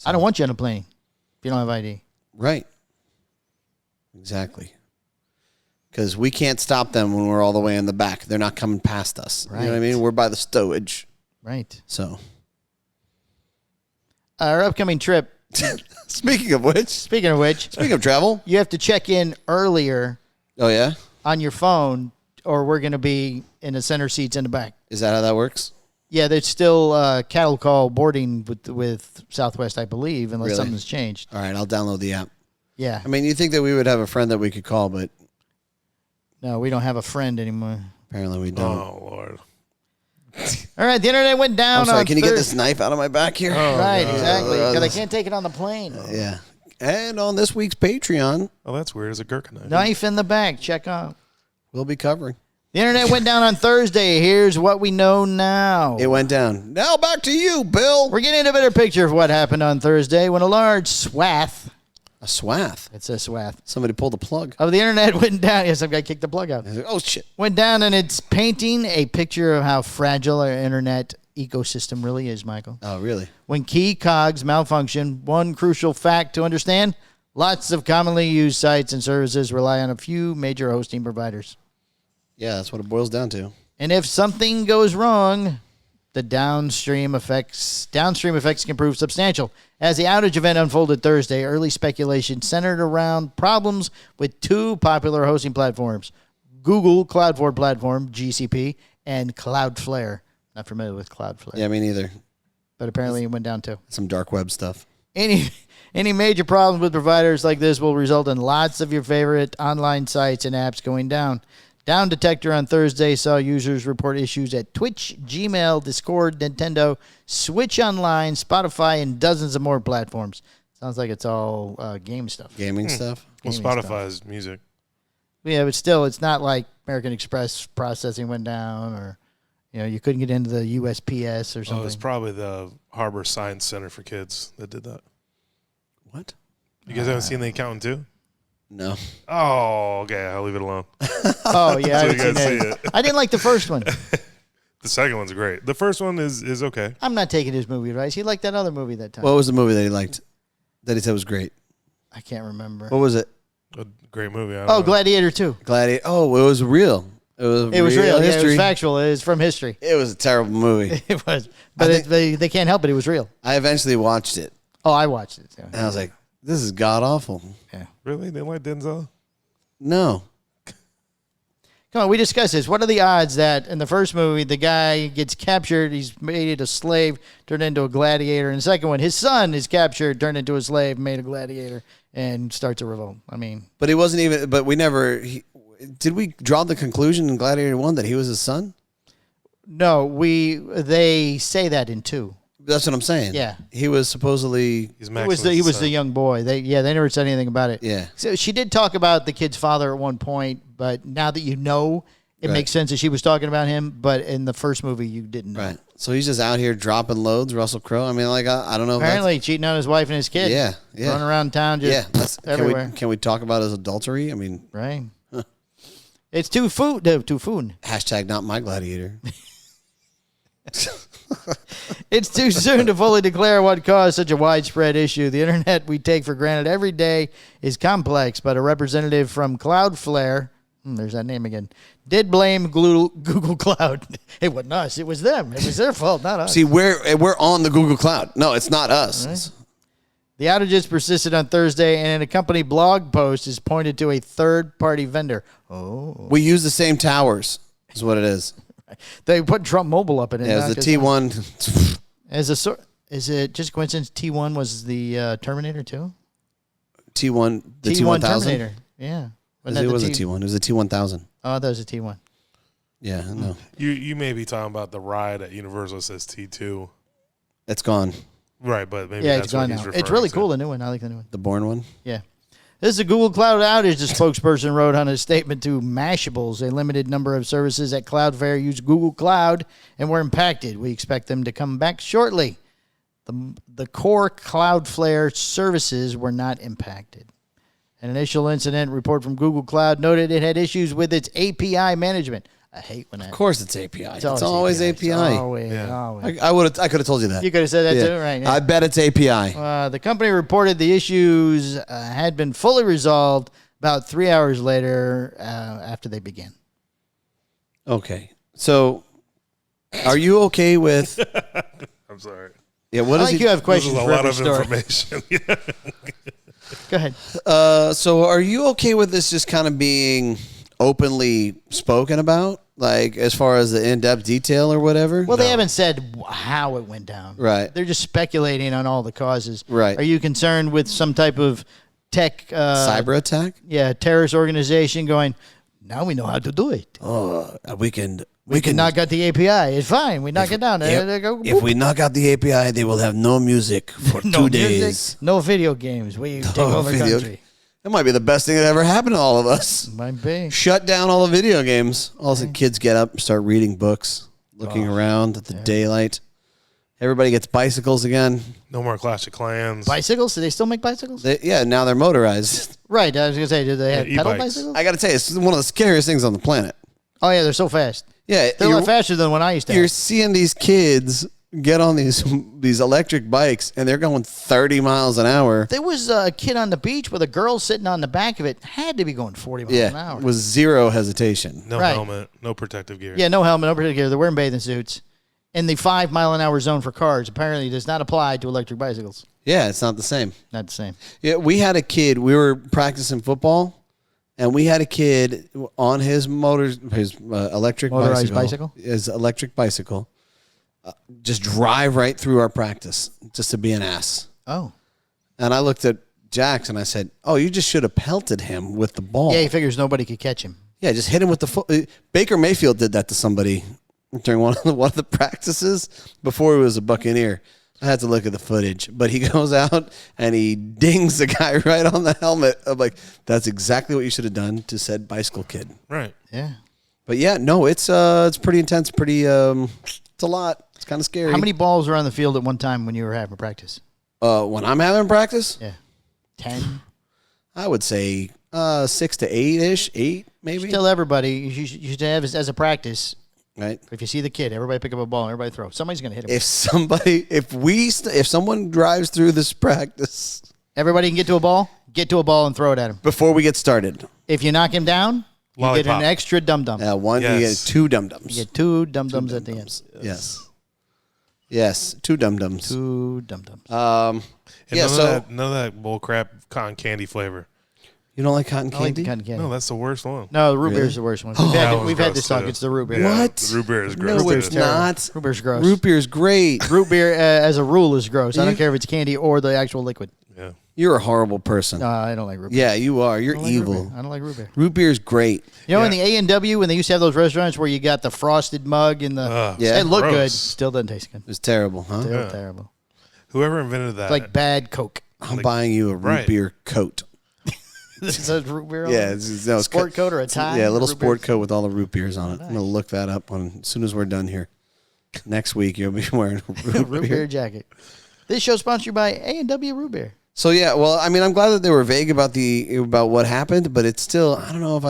I don't want you on a plane if you don't have ID. Right. Exactly. Because we can't stop them when we're all the way in the back. They're not coming past us. You know what I Right. mean? We're by the stowage. Right. So, Our upcoming trip, speaking of which, speaking of which, speaking of travel. you have to check in earlier Oh, yeah? on your phone or we're going to be in the center seats in the back. Is that how that works? Yeah, there's still cattle call boarding with Southwest, I believe, unless Really? something's changed. All right, I'll download the app. Yeah. I mean, you'd think that we would have a friend that we could call, but No, we don't have a friend anymore. apparently we don't. Oh Lord. All right, the internet went down I'm sorry, on can you get Thurs- this knife out of my back here? Right, exactly. Because I this- can't take it on the plane. Yeah. And on this week's Patreon, Oh, that's weird. It's a Gurkha knife. Knife in the back. Check out. we'll be covering. The internet went down on Thursday. Here's what we know now. It went down. Now back to you, Bill. We're getting a better picture of what happened on Thursday when a large swath, A swath. it's a swath, Somebody pulled the plug. of the internet went down. Yeah, some guy kicked the plug out. Oh, shit. Went down, and it's painting a picture of how fragile our internet ecosystem really is, Michael. Oh, really? When key cogs malfunction, one crucial fact to understand, lots of commonly used sites and services rely on a few major hosting providers. Yeah, that's what it boils down to. And if something goes wrong, the downstream effects can prove substantial. As the outage event unfolded Thursday, early speculation centered around problems with two popular hosting platforms, Google Cloudflare Platform, GCP, and Cloudflare. Not familiar with Cloudflare, Yeah, me neither. but apparently it went down too. Some dark web stuff. Any major problems with providers like this will result in lots of your favorite online sites and apps going down. Down Detector on Thursday saw users report issues at Twitch, Gmail, Discord, Nintendo, Switch Online, Spotify, and dozens of more platforms. Sounds like it's all game stuff. Gaming stuff. Well, gaming stuff. Spotify's music. Yeah, but still, it's not like American Express processing went down or, you couldn't get into the USPS or Oh, something. it's probably the Harbor Science Center for Kids that did that. What? You guys haven't seen The Accountant too? No. Oh, okay. I'll leave it alone. Oh, yeah. I So you haven't seen guys see that. it. I didn't like the first one. The second one's great. The first one is okay. I'm not taking his movie advice. He liked that other movie that time. What was the movie that he liked? That he said was great? I can't remember. What was it? A great movie. I don't Oh, know. Gladiator 2. Gladiator. Oh, it was real. It was It was real. Yeah, it history. was factual. It was from history. It was a terrible movie. It was. But they can't help it. It was real. I eventually watched it, Oh, I watched it. and I was like, this is god awful. Really? They didn't like Denzel? No. Come on, we discussed this. What are the odds that in the first movie, the guy gets captured, he's made a slave, turned into a gladiator. In the second one, his son is captured, turned into a slave, made a gladiator, and starts a revolt. I mean, But he wasn't even, but we never, did we draw the conclusion in Gladiator 1 that he was his son? no, they say that in 2. That's what I'm saying. Yeah. He was supposedly, He's He was Maximus's the son. young boy. They never said anything about it. yeah. So she did talk about the kid's father at one point, but now that you know, it Right. makes sense that she was talking about him. But in the first movie, you didn't know. Right. So he's just out here dropping loads, Russell Crowe. I mean, like, I don't know. If Apparently, cheating on his wife and his kid. Yeah, yeah. Running around town that's, just yeah. everywhere. Can we talk about his adultery? I mean, Right. It's too food. hashtag not my gladiator. It's too soon to fully declare what caused such a widespread issue. The internet we take for granted every day is complex, but a representative from Cloudflare, there's that name again, did blame Google Cloud. It wasn't us. It was them. It was their fault, not us. See, we're on the Google Cloud. No, it's not us. Right. The outages persisted on Thursday, and in a company blog post is pointed to a third-party vendor. Oh. We use the same towers, is what it is. They put Trump Mobile up in it. Yeah, it's the T1. Is it just coincidence T1 was the Terminator too? T1, the T1 T1000? Terminator, yeah. It was a T1. It was a T1000. Oh, that was a T1. Yeah, no. You may be talking about the ride at Universal says T2. It's gone. Right, but maybe Yeah, that's it's gone what he's now. referring It's really to. cool, the new one. I like the new one. The Bourne one? Yeah. This is a Google Cloud outage, the spokesperson wrote on a statement to Mashables. A limited number of services at Cloudflare use Google Cloud and were impacted. We expect them to come back shortly. The core Cloudflare services were not impacted. An initial incident report from Google Cloud noted it had issues with its API management. I hate when that. Of course it's API. It's always API. Always. I could have told you that. You could have said that too, right? Yeah. I bet it's API. The company reported the issues had been fully resolved about 3 hours later after they began. Okay. So, are you okay with... I'm sorry. Yeah, what I is like he... you have This questions is a for lot every of story. information. Go ahead. So, are you okay with this just kind of being openly spoken about? Like, as far as the in-depth detail or whatever? Well, they haven't said how it went down. Right. They're just speculating on all the causes. Right. Are you concerned with some type of tech... Cyber attack? Yeah, terrorist organization going, now we know how to do it. We can knock out the API. It's fine. We knock it down. They go, If we knock out the API, they will have no music for no 2 days. music, no video games. We take over video- country. That might be the best thing that ever happened to all of us. Might be. Shut down all the video games. All the kids get up and start reading books, looking around at the daylight. Everybody gets bicycles again. No more Clash of Clans. Bicycles? Do they still make bicycles? Now they're motorized. Right. I was going to say, do they have pedal e-bikes. bicycles? I got to tell you, it's one of the scariest things on the planet. Oh, yeah, they're so fast. Yeah, They're a lot faster than when I used to You're have. seeing these kids get on these electric bikes, and they're going 30 miles an hour. There was a kid on the beach with a girl sitting on the back of it. Had to be going 40 miles an hour. With zero hesitation. No Right. helmet, no protective gear. Yeah, no helmet, no protective gear. They're wearing bathing suits. And the 5 mile an hour zone for cars apparently does not apply to electric bicycles. Yeah, it's not the same. Not the same. Yeah, we had a kid. We were practicing football, and we had a kid on his electric Motorized bicycle? His electric bicycle. Just drive right through our practice, just to be an ass. Oh. And I looked at Jax and I said, "Oh, you just should have pelted him with the ball." Yeah, he figures nobody could catch him. Yeah, just hit him with the foot. Baker Mayfield did that to somebody during one of the practices before he was a Buccaneer. I had to look at the footage, but he goes out and he dings the guy right on the helmet. I'm like, that's exactly what you should have done to said bicycle kid. Right. Yeah. But yeah, no, it's pretty intense. It's a lot. It's kind of scary. How many balls were on the field at one time when you were having practice? When I'm having practice? Yeah. 10? I would say 6 to 8-ish. 8 maybe. Tell everybody you should have as a practice. Right. If you see the kid, everybody pick up a ball and everybody throw. Somebody's going to hit him. If someone drives through this practice, Everybody can get to a ball and throw it at him. before we get started, If you knock him down, you get Lollipop. an extra dum-dum. you get Yes. 2 dum-dums. You get 2 dum-dums at the end. Yes, 2 dum-dums. 2 dum-dums. And Yeah, none of that bull crap cotton candy flavor. You don't like cotton I like the candy? cotton candy. No, that's the worst one. No, the root beer is the worst one. We've had this talk. Too. It's the root beer. Yeah, What? the root beer is gross. No, it's too. not. Root beer's gross. Root beer is great. Root beer, as a rule, is gross. I don't care if it's candy or the actual liquid. Yeah. You're a horrible person. No, I don't like root beer. Yeah, you are. You're I don't like root evil. beer. I don't like root beer. Root beer is great. You know, in Yeah. the A&W, when they used to have those restaurants where you got the frosted mug and the... Yeah. It looked good. gross. Still doesn't taste good. It's terrible, huh? Still Yeah. terrible. Whoever invented that. It's like bad Coke. I'm buying you a root Right. beer coat. Is that root beer on Yeah, it? it's Sport coat or a tie? Yeah, a little Root sport beer? coat with all the root beers on it. I'm gonna look that up as soon as we're done here. Next week you'll be wearing a root, Root beer beer. jacket. This show sponsored by A&W Root Beer. So yeah, well, I mean, I'm glad that they were vague about what happened, but it's still, I don't know if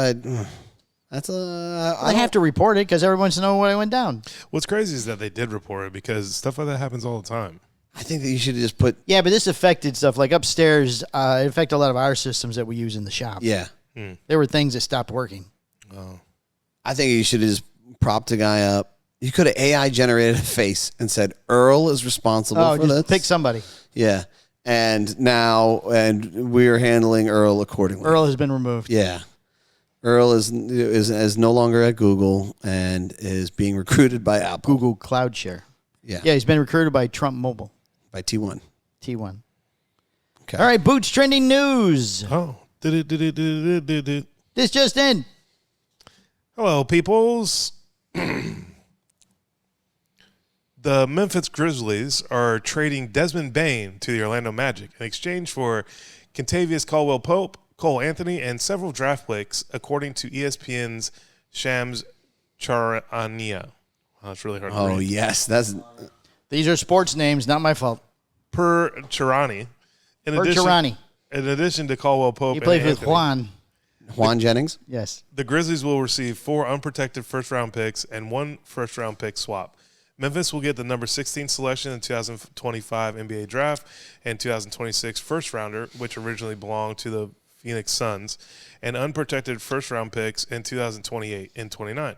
That's I have to report it because everyone wants to know what went down. What's crazy is that they did report it because stuff like that happens all the time. I think that you should have just put. Yeah, but this affected stuff like upstairs. It affected a lot of our systems that we use in the shop. Yeah. There were things that stopped working. Oh. I think you should have just propped a guy up. You could have AI generated a face and said, Earl is responsible for this. Pick somebody. Yeah. And we're handling Earl accordingly. Earl has been removed. Yeah. Earl is no longer at Google and is being recruited by Apple. Google Cloud Share. Yeah. Yeah, he's been recruited by Trump Mobile. By T1. T1. Okay. All right, Boots trending news. Oh. This just in. Hello, peoples. The Memphis Grizzlies are trading Desmond Bane to the Orlando Magic in exchange for Kentavious Caldwell-Pope, Cole Anthony, and several draft picks, according to ESPN's Shams Charania. Oh, that's really hard to read. Oh, yes. These are sports names, not my fault. Per Charani. In addition to Caldwell-Pope He played and with Anthony, Juan Jennings? Yes. the Grizzlies will receive 4 unprotected first-round picks and 1 first-round pick swap. Memphis will get the number 16 selection in 2025 NBA draft and 2026 first-rounder, which originally belonged to the Phoenix Suns, and unprotected first-round picks in 2028 and 29.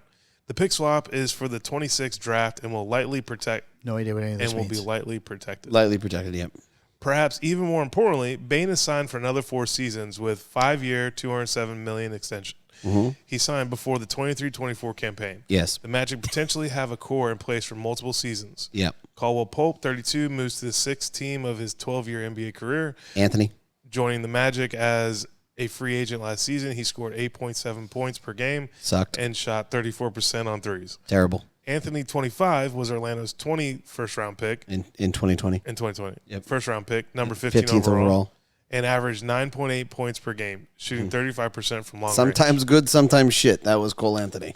The pick swap is for the 26th draft and will lightly protect. No idea what any of this and will means. be lightly protected. Lightly protected, yep. Perhaps even more importantly, Bane is signed for another 4 seasons with 5-year, $207 million extension. Mm-hmm. He signed before the 23-24 campaign. Yes. The Magic potentially have a core in place for multiple seasons. Yep. Caldwell-Pope, 32, moves to the 6th team of his 12-year NBA career. Anthony. Joining the Magic as a free agent last season, he scored 8.7 points per game. Sucked. And shot 34% on threes. Terrible. Anthony, 25, was Orlando's 20 first-round pick. In 2020. In 2020. Yep. First-round pick, number 15 15th overall. And averaged 9.8 points per game, shooting 35% from long range. Sometimes good, sometimes shit. That was Cole Anthony.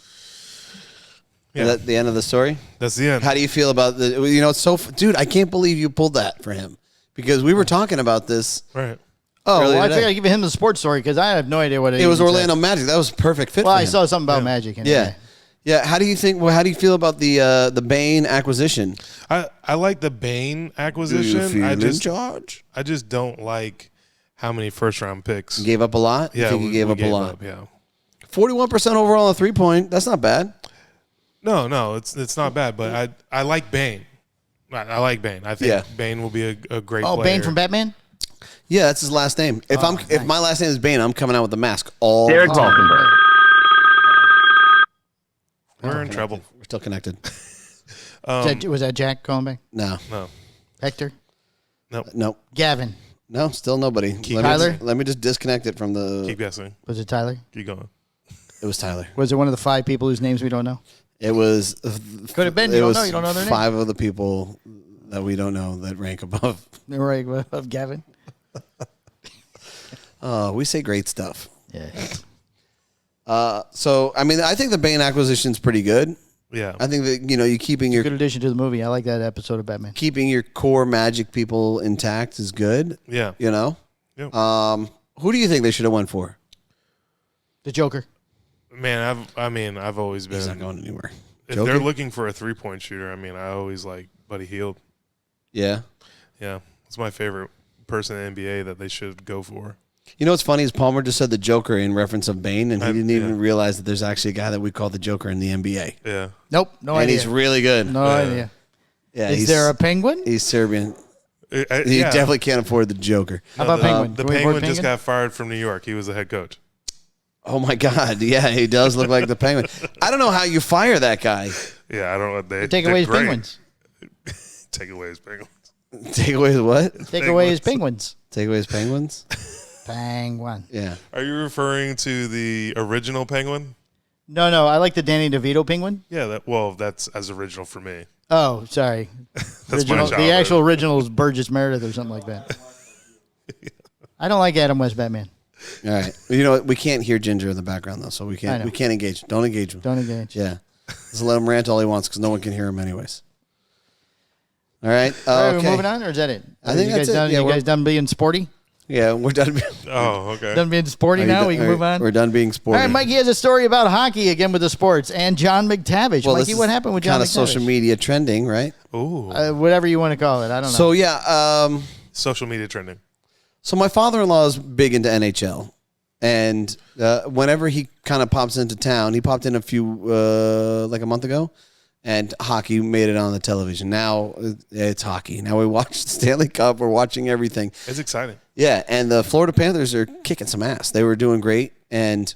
Yeah. Is that the end of the story? That's the end. How do you feel about dude, I can't believe you pulled that for him because we were talking about this. Right. Oh, earlier well, I today. figured I'd give him the sports story because I have no idea what It was Orlando Magic. That was a perfect fit Well, for I him. saw something about Magic. Anyway. Yeah. Yeah. How do you think? Well, how do you feel about the Bane acquisition? I like the Bane acquisition. Do you feel in charge? I just don't like how many first-round picks. You gave up a lot? Yeah, I think we you gave up a gave lot. yeah. 41% overall on 3-point. That's not bad. No, it's not bad, but I like Bane. I like Bane. I think Bane will be a great player. Oh, Bane from Batman? Yeah, that's his last name. If my last name is Bane, I'm coming out with the mask all Derek the time. Falkenberg. We're in trouble. We're still connected. Was that Jack calling back? No. Hector? Nope. Gavin? No, still nobody. Tyler? Let me just disconnect it from the. Keep guessing. Was it Tyler? Keep going. It was Tyler. Was it one of the 5 people whose names we don't know? It was. Could have been. You don't know. You don't know their name. 5 of the people that we don't know that rank above. Right, of Gavin. Oh, we say great stuff. Yeah. So I mean, I think the Bane acquisition is pretty good. Yeah. I think that you keeping your Good addition to the movie. I like that episode of Batman. keeping your core Magic people intact is good. Yeah. Yeah. Who do you think they should have went for? The Joker. Man, I've always been. He's not going anywhere. If Joker? they're looking for a 3-point shooter, I always like Buddy Hield. Yeah. Yeah, it's my favorite person in the NBA that they should go for. You know what's funny is Palmer just said the Joker in reference of Bane, and he didn't even realize that there's actually a guy that we call the Joker in the NBA. Yeah. Nope. No and idea. he's really good. No idea. Yeah. Is there a penguin? He's Serbian. He Yeah. definitely can't afford the Joker. How about Penguin? The Can we afford Penguin just Penguin? got fired from New York. He was the head coach. Oh my God! Yeah, he does look like the Penguin. I don't know how you fire that guy. Yeah, I don't know. They Take away his penguins. Take away his penguins. Take away his what? Take away his penguins. Take away his penguins? Penguin. Yeah. Are you referring to the original penguin? No. I like the Danny DeVito penguin. Yeah, that's as original for me. Oh, sorry. That's my Original, the childhood. actual original is Burgess Meredith or something like that. I don't like Adam West Batman. All right. You know what? We can't hear Ginger in the background though, so we can't engage. Don't engage him. Don't engage. Yeah. Just let him rant all he wants because no one can hear him anyways. All right. All right, Okay. we're moving on, or is that it? I think you that's guys it. done, Yeah, you guys done being sporty? Yeah, we're done. Oh, okay. Done being sporty now. We can move on. We're done being sporty. All right, Mikey has a story about hockey again with the sports and John McTavish. Well, Mikey, what happened with John kind McTavish? of social media trending, right? Ooh. Whatever you want to call it. I don't know. So yeah, Social media trending. so my father-in-law is big into NHL, and whenever he kind of pops into town, he popped in like a month ago, and hockey made it on the television. Now it's hockey. Now we watch the Stanley Cup. We're watching everything. It's exciting. Yeah, and the Florida Panthers are kicking some ass. They were doing great, and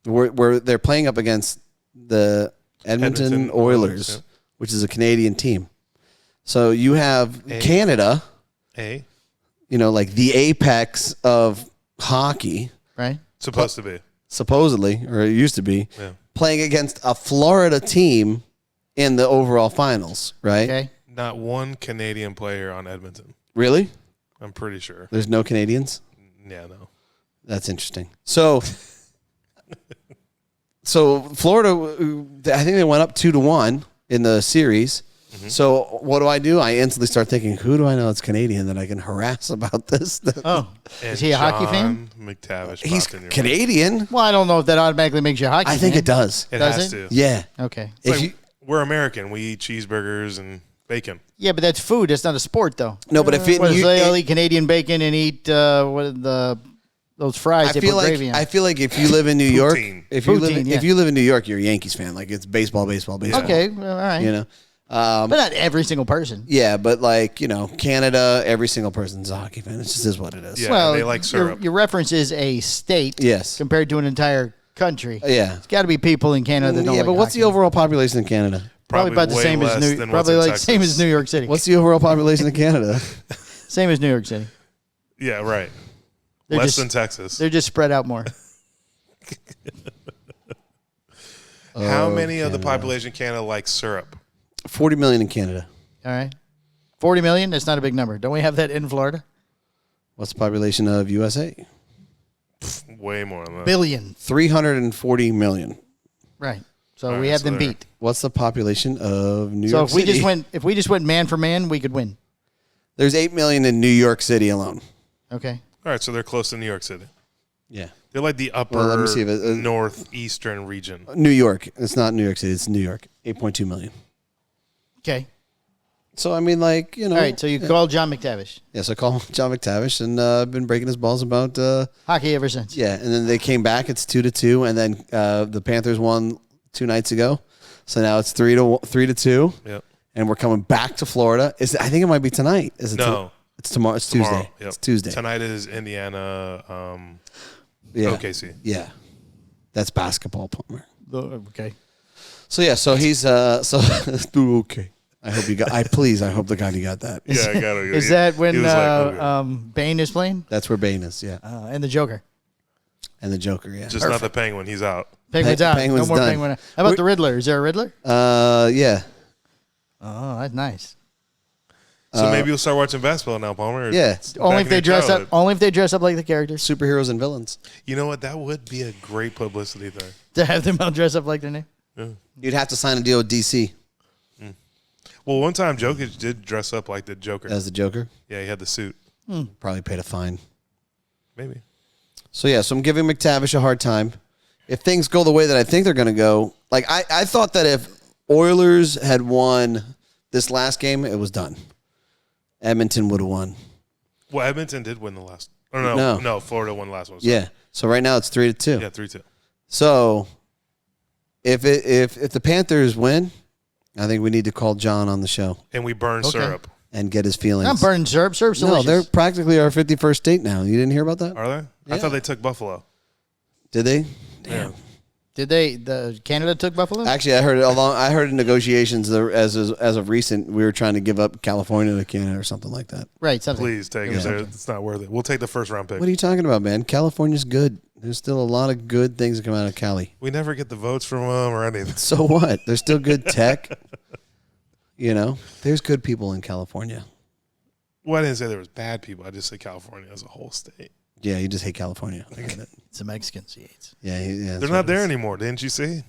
they're playing up against the Edmonton Oilers, yeah. which is a Canadian team. So you have Canada, like the apex of hockey, right? Supposed to be. supposedly, or it used to be, playing against a Florida team in the overall finals, right? Okay. Not one Canadian player on Edmonton. Really? I'm pretty sure. There's no Canadians? Yeah, no. That's interesting. So Florida, I think they went up 2-1 in the series. Mm-hmm. So what do? I instantly start thinking, who do I know that's Canadian that I can harass about this? Is he a hockey fan? McTavish. He's Canadian. Well, I don't know if that automatically makes you a hockey fan. I think it does. It Does has it? to. Yeah. Okay. We're American. We eat cheeseburgers and bacon. Yeah, but that's food. That's not a sport, though. No, but if They all eat Canadian bacon and eat those fries they put gravy on. I feel like if you live in New York, if you live in New York, you're a Yankees fan. Like it's baseball. Okay, well, all right. You know, but not every single person. Yeah, but Canada, every single person's a hockey fan. It just is what it is. Yeah, well, they like syrup. Your reference is a state, yes, compared to an entire country. Yeah, it's got to be people in Canada that don't. Yeah, like but what's hockey. the overall population in Canada? Probably about the same as same as New York City. What's the overall population in Canada? Same as New York City. Yeah, right. They're Less than Texas. They're just spread out more. How many of the population in Canada like syrup? 40 million in Canada. All right. 40 million? That's not a big number. Don't we have that in Florida? What's the population of USA? Way more than that. Billion. 340 million. Right. So we have them beat. What's the population of New York City? So if we just went man for man, we could win. There's 8 million in New York City alone. Okay. All right, so they're close to New York City. Yeah. They're like the upper let me see northeastern region. New York. It's not New York City. It's New York. 8.2 million. Okay. So, I mean, All right, so you called John McTavish. Yes, I called John McTavish, and I've been breaking his balls about hockey ever since. Yeah, and then they came back. It's 2-2, and then the Panthers won 2 nights ago. So now it's 3-2. Yep. And we're coming back to Florida. I think it might be tonight. Is it? No. It's tomorrow. It's Tuesday. Yep. It's Tuesday. Tonight is Indiana OKC. Yeah. That's basketball, Palmer. Okay. So yeah, so he's okay. I hope you got. I hope the guy you got that. Yeah, I got it. Is that when Bane is playing? That's where Bane is. Yeah, and the Joker. And the Joker. Yeah, just not the Penguin. He's out. Penguin's out. Penguin's no more done. Penguin. How about the Riddler? Is there a Riddler? Yeah. Oh, that's nice. So maybe you'll start watching basketball now, Palmer. Yeah. Only if they dress up. Only if they dress up like the characters. Superheroes and villains. You know what? That would be a great publicity thing. To have them all dress up like their name. Yeah. You'd have to sign a deal with DC. Well, one time Jokic did dress up like the Joker. As the Joker? Yeah, he had the suit. Probably paid a fine. Maybe. So I'm giving McTavish a hard time. If things go the way that I think they're going to go, I thought that if Oilers had won this last game, it was done. Edmonton would have won. Well, Edmonton did win the last. Oh, no, Florida won the last one. Sorry. Yeah. So right now it's 3-2. Yeah, 3-2. So if the Panthers win, I think we need to call John on the show. And we burn syrup. And get his feelings. I'm burning syrup. Syrup's delicious. No, they're practically our 51st state now. You didn't hear about that? Are they? Yeah. I thought they took Buffalo. Did they? Damn. Did they? Canada took Buffalo? Actually, I heard in negotiations as of recent, we were trying to give up California to Canada or something like that. Right. Something. Please take it. It's not worth it. We'll take the first round pick. What are you talking about, man? California's good. There's still a lot of good things that come out of Cali. We never get the votes from them or anything. So what? There's still good tech. There's good people in California. Well, I didn't say there was bad people. I just said California as a whole state. Yeah, you just hate California. I get it. It's the Mexicans he hates. Yeah. They're not there anymore. Didn't you see?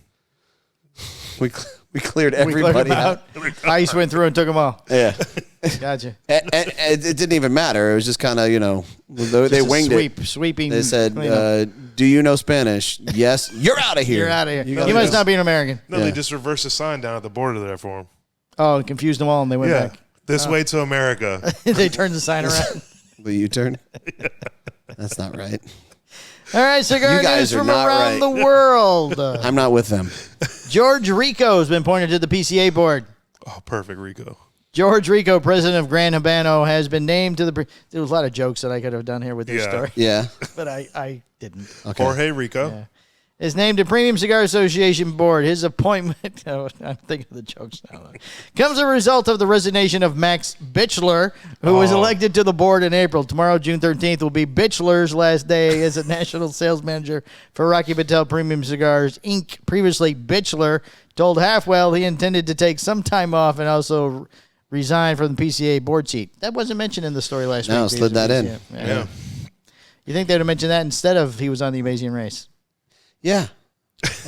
We cleared We cleared everybody them out. Ice went through and took them all. Yeah. Gotcha. And it didn't even matter. It was just kind of, they Just a winged it. sweeping. They said, cleanup. do you know Spanish? Yes. You're out of here. You're out of here. You You must not be an American. No, Yeah. they just reversed the sign down at the border there for him. Oh, it confused them all, and they went Yeah. back. This way to America. They turned the sign around. The U-turn? That's not right. All right, cigar You guys news are from not around right. the world. I'm not with them. George Rico has been appointed to the PCA board. Oh, perfect, Rico. George Rico, president of Grand Habano, has been named to the. There was a lot of jokes that I could have done here with this Yeah. story, Yeah. but I didn't. Okay. Jorge Rico. Yeah. Is named to Premium Cigar Association board. His appointment, I'm thinking of the jokes now, comes as a result of the resignation of Max Bitchler, who was elected to the board in April. Tomorrow, June 13th, will be Bitchler's last day as a national sales manager for Rocky Patel Premium Cigars, Inc. Previously, Bitchler told Halfwell he intended to take some time off and also resign from the PCA board seat. That wasn't mentioned in the story last week. No, slid that in. Yeah. You think they would have mentioned that instead of he was on the Amazing Race? Yeah.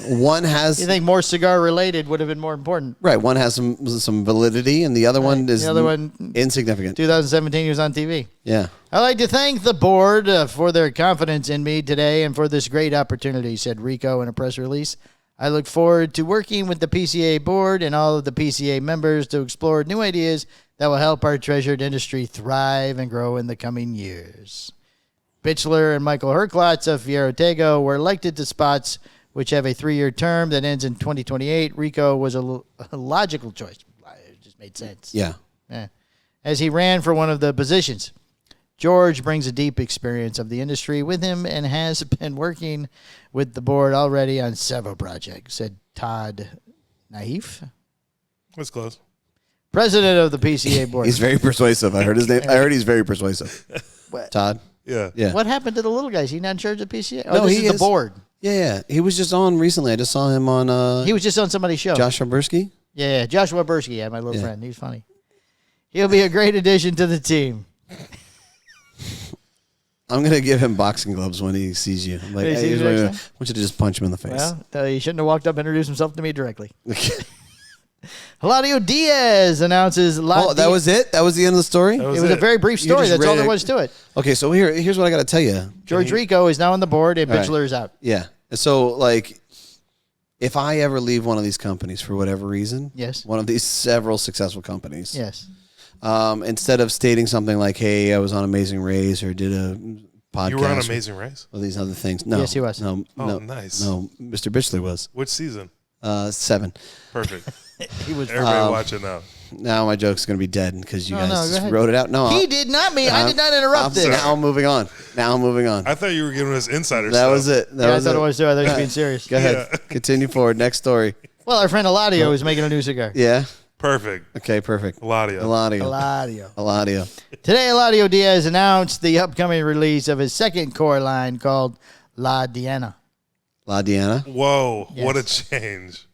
One has You think more cigar related would have been more important? right. One has some validity, and the other one is The other one, insignificant. 2017, he was on TV. Yeah. I'd like to thank the board for their confidence in me today and for this great opportunity, said Rico in a press release. I look forward to working with the PCA board and all of the PCA members to explore new ideas that will help our treasured industry thrive and grow in the coming years. Bitchler and Michael Herklotz of Fierro Tego were elected to spots which have a 3-year term that ends in 2028. Rico was a logical choice. It just made sense. Yeah. Yeah. As he ran for one of the positions. George brings a deep experience of the industry with him and has been working with the board already on several projects, said Todd Naif, That's close. president of the PCA board. He's very persuasive. I heard his name. I heard he's very persuasive. What? Todd. Yeah. Yeah. What happened to the little guys? He not in charge of PCA? Oh, No, this he is the is. board. Yeah. He was just on recently. I just saw him on He was just on somebody's show. Josh Oberski. Yeah, Joshua Bursky, my little friend. He's funny. He'll be a great addition to the team. I'm gonna give him boxing gloves when he sees you. I'm like, When he hey, sees here's you what I next want you to just punch him in the face. Well, he shouldn't have walked up and introduced himself to me directly. Eladio Díaz announces Oh, that was it? That was the end of the story? It was a very brief You story. just That's all read there it. was to it. Okay, so here's what I got to tell you. George Rico is now on the board and All right. Bitchler is out. Yeah. So, like, if I ever leave one of these companies for whatever reason, Yes. one of these several successful companies, Yes. instead of stating something like, hey, I was on Amazing Race or did a podcast. You were on Amazing Race? Or these other things. No. Yes, he was. No, Oh, no, nice. No, Mr. Bitchler was. Which season? 7. Perfect. He was. Everybody watching now. Now my joke's going to be dead because you No, guys no, go just ahead. wrote it out. No, He did not mean. I did not interrupt this. Now I'm moving on. I thought you were giving us insider That stuff. was it. That Yeah, I was thought it was too. I thought he was being serious. Go ahead. Yeah. Continue forward. Next story. Well, our friend Eladio is making a new cigar. Yeah. Perfect. Okay. Perfect. Eladio. Eladio. Today, Eladio Díaz announced the upcoming release of his second core line called La Diana. La Diana. Whoa. Yes. What a change.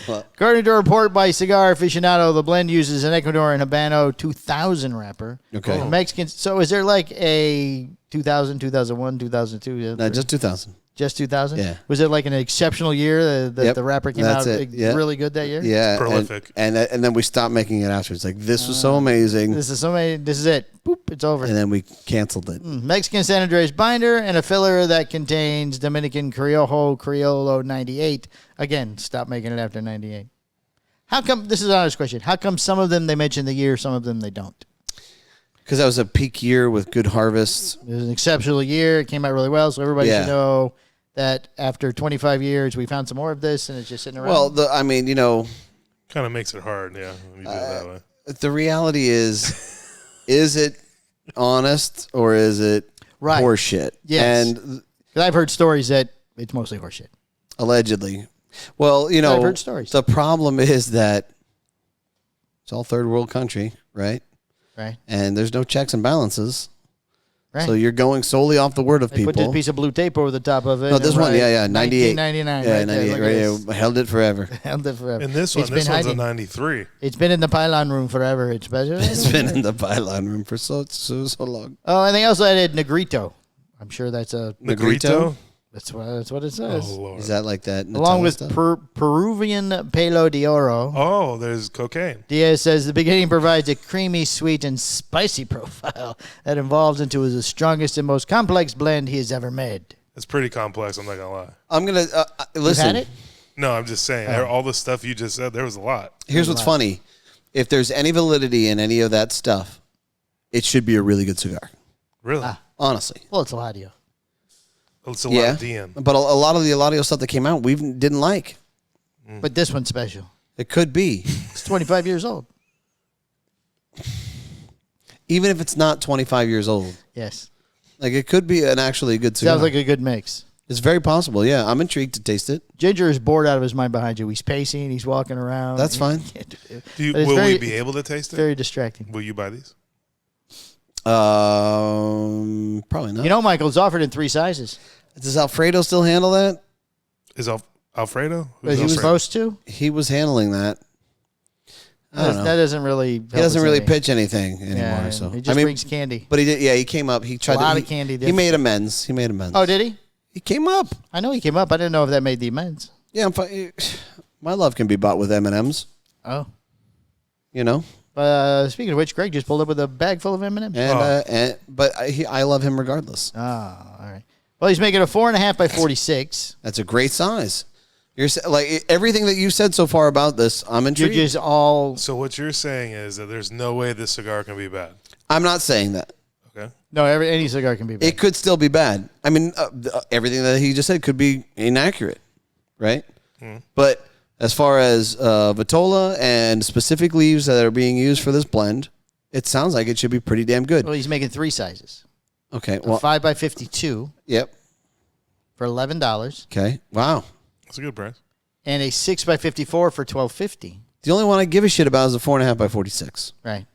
According to a report by Cigar Aficionado, the blend uses an Ecuadorian Habano 2000 wrapper. Okay. Mexican. So is there like a 2000, 2001, 2002? No, just 2000. Just 2000? Yeah. Was it like an exceptional year that Yep. the wrapper came That's out it. Yeah. really good that year? Yeah. Prolific. And then we stopped making it afterwards. Like, this was so amazing. This is This is it. Boop. It's over. And then we canceled it. Mexican San Andres binder and a filler that contains Dominican Criollo 98. Again, stop making it after 98. How come, this is an honest question, how come some of them they mention the year, some of them they don't? Because that was a peak year with good harvests. It was an exceptional year. It came out really well, so everybody Yeah. should know that after 25 years, we found some more of this, and it's just sitting around. Well, I mean, Kind of makes it hard, yeah, when you do it that way. the reality is it honest or is it Right. horseshit? Yes. And 'Cause I've heard stories that it's mostly horseshit. allegedly. Well, I've heard stories. The problem is that it's all third world country, right? Right? And there's no checks and balances. Right. So you're going solely off the word of They people. put this piece of blue tape over the top of it. No, and this one, write yeah, 98. 1999. Yeah, right there. 98, Look at right this. here. Held it forever. Held it forever. And this one, It's this been one's a hiding. 93. It's been in the pylon room forever. It's It's been in the byline room for so long. Oh, and they also added Negrito. I'm sure that's a. Negrito? That's what it says. Oh Lord. Is that like that? Along Nutella with stuff? Peruvian Pelo de Oro. Oh, there's cocaine. Diaz says the beginning provides a creamy, sweet, and spicy profile that evolves into the strongest and most complex blend he has ever made. It's pretty complex. I'm not gonna lie. I'm gonna listen. You've had it? No, I'm just saying. All the stuff you just said, there was a lot. Here's what's funny: if there's any validity in any of that stuff, it should be a really good cigar. Really? Honestly. Well, it's Eladio. It's a lot of DM. But a lot of the Eladio stuff that came out, we didn't like. But this one's special. It could be. It's 25 years old. Even if it's not 25 years old. Yes. Like, it could be actually a good cigar. Sounds like a good mix. It's very possible, yeah. I'm intrigued to taste it. Ginger is bored out of his mind behind you. He's pacing. He's walking around. That's fine. Will we be able to taste it? Very distracting. Will you buy these? Probably not. You know, Michael, it's offered in 3 sizes. Does Alfredo still handle that? Is Alfredo? But he was supposed to. He was handling that. I don't know. That doesn't really. He doesn't really pitch anything anymore. Yeah, So he just brings candy. But he did. Yeah, he came up. He tried A lot to, of candy. He made amends. Oh, did he? He came up. I know he came up. I didn't know if that made the amends. Yeah, I'm fine. My love can be bought with M&Ms. Oh. You know. Speaking of which, Greg just pulled up with a bag full of M&Ms. But I love him regardless. Oh, all right. Well, he's making a 4.5 by 46. That's a great size. You're like everything that you said so far about this. I'm intrigued. You're just all. So what you're saying is that there's no way this cigar can be bad. I'm not saying that. Okay. No, any cigar can be bad. It could still be bad. I mean, everything that he just said could be inaccurate, right? But as far as Vitola and specific leaves that are being used for this blend, it sounds like it should be pretty damn good. Well, he's making 3 sizes. Okay. Well, 5 by 52. Yep. For $11. Okay. Wow. That's a good price. And a 6 by 54 for $12.50. The only one I give a shit about is the 4.5 by 46. Right.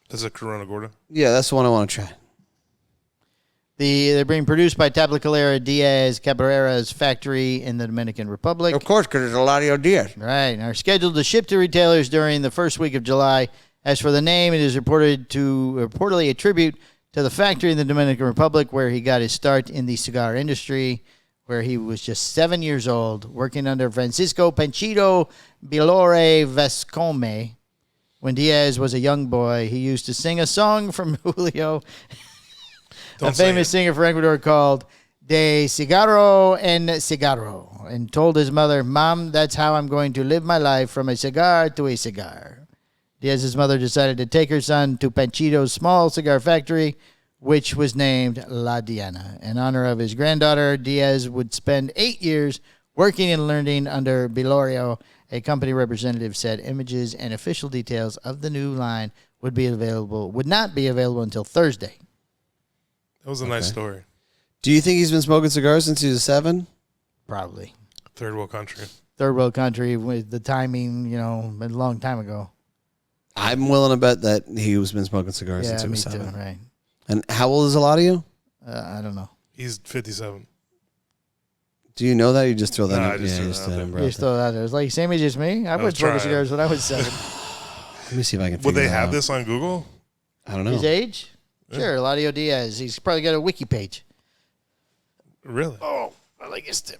That's a Corona Gorda. Yeah, that's the one I want to try. They're being produced by Tabacalera Diaz Cabrera's factory in the Dominican Republic. Of course, because it's Eladio Díaz. Right. And are scheduled to ship to retailers during the first week of July. As for the name, it is reportedly a tribute to the factory in the Dominican Republic where he got his start in the cigar industry, where he was just 7 years old, working under Francisco Panchito Bilore Vascome. When Diaz was a young boy, he used to sing a song from Julio, a famous singer from Ecuador, called De Cigarro en Cigarro, and told his mother, "Mom, that's how I'm going to live my life, from a cigar to a cigar." Diaz's mother decided to take her son to Panchito's small cigar factory, which was named La Diana. In honor of his granddaughter, Diaz would spend 8 years working and learning under Bilorio. A company representative said images and official details of the new line would not be available until Thursday. That was a nice story. Do you think he's been smoking cigars since he was 7? Probably. Third world country. Third world country with the timing, a long time ago. I'm willing to bet that he was been smoking cigars since he me was too, 7. right. And how old is Eladio? I don't know. He's 57. Do you know that? You just throw that No, in? I just threw that out there. You just throw that out there. It's like same age as me. I was smoking cigars when I was 7. Let me see if I can figure Would they that have out. this on Google? I don't know. His age? Sure, Eladio Diaz. He's probably got a wiki page. Really? Oh, I like his tip.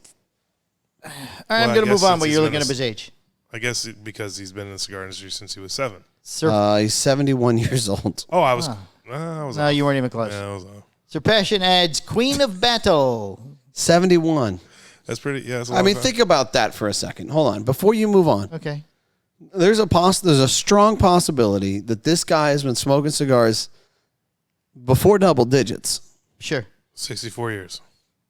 All right, Well, I'm I going to guess move on since while he's you're been looking a up his age. I guess because he's been in the cigar industry since he was 7. He's 71 years old. Oh, I was No, you weren't even close. Yeah, I was off. Surpassion adds Queen of Battle. 71. That's pretty. Yeah, that's a I long mean, time. think about that for a second. Hold on. Before you move on, Okay. there's a strong possibility that this guy has been smoking cigars before double digits. Sure. 64 years.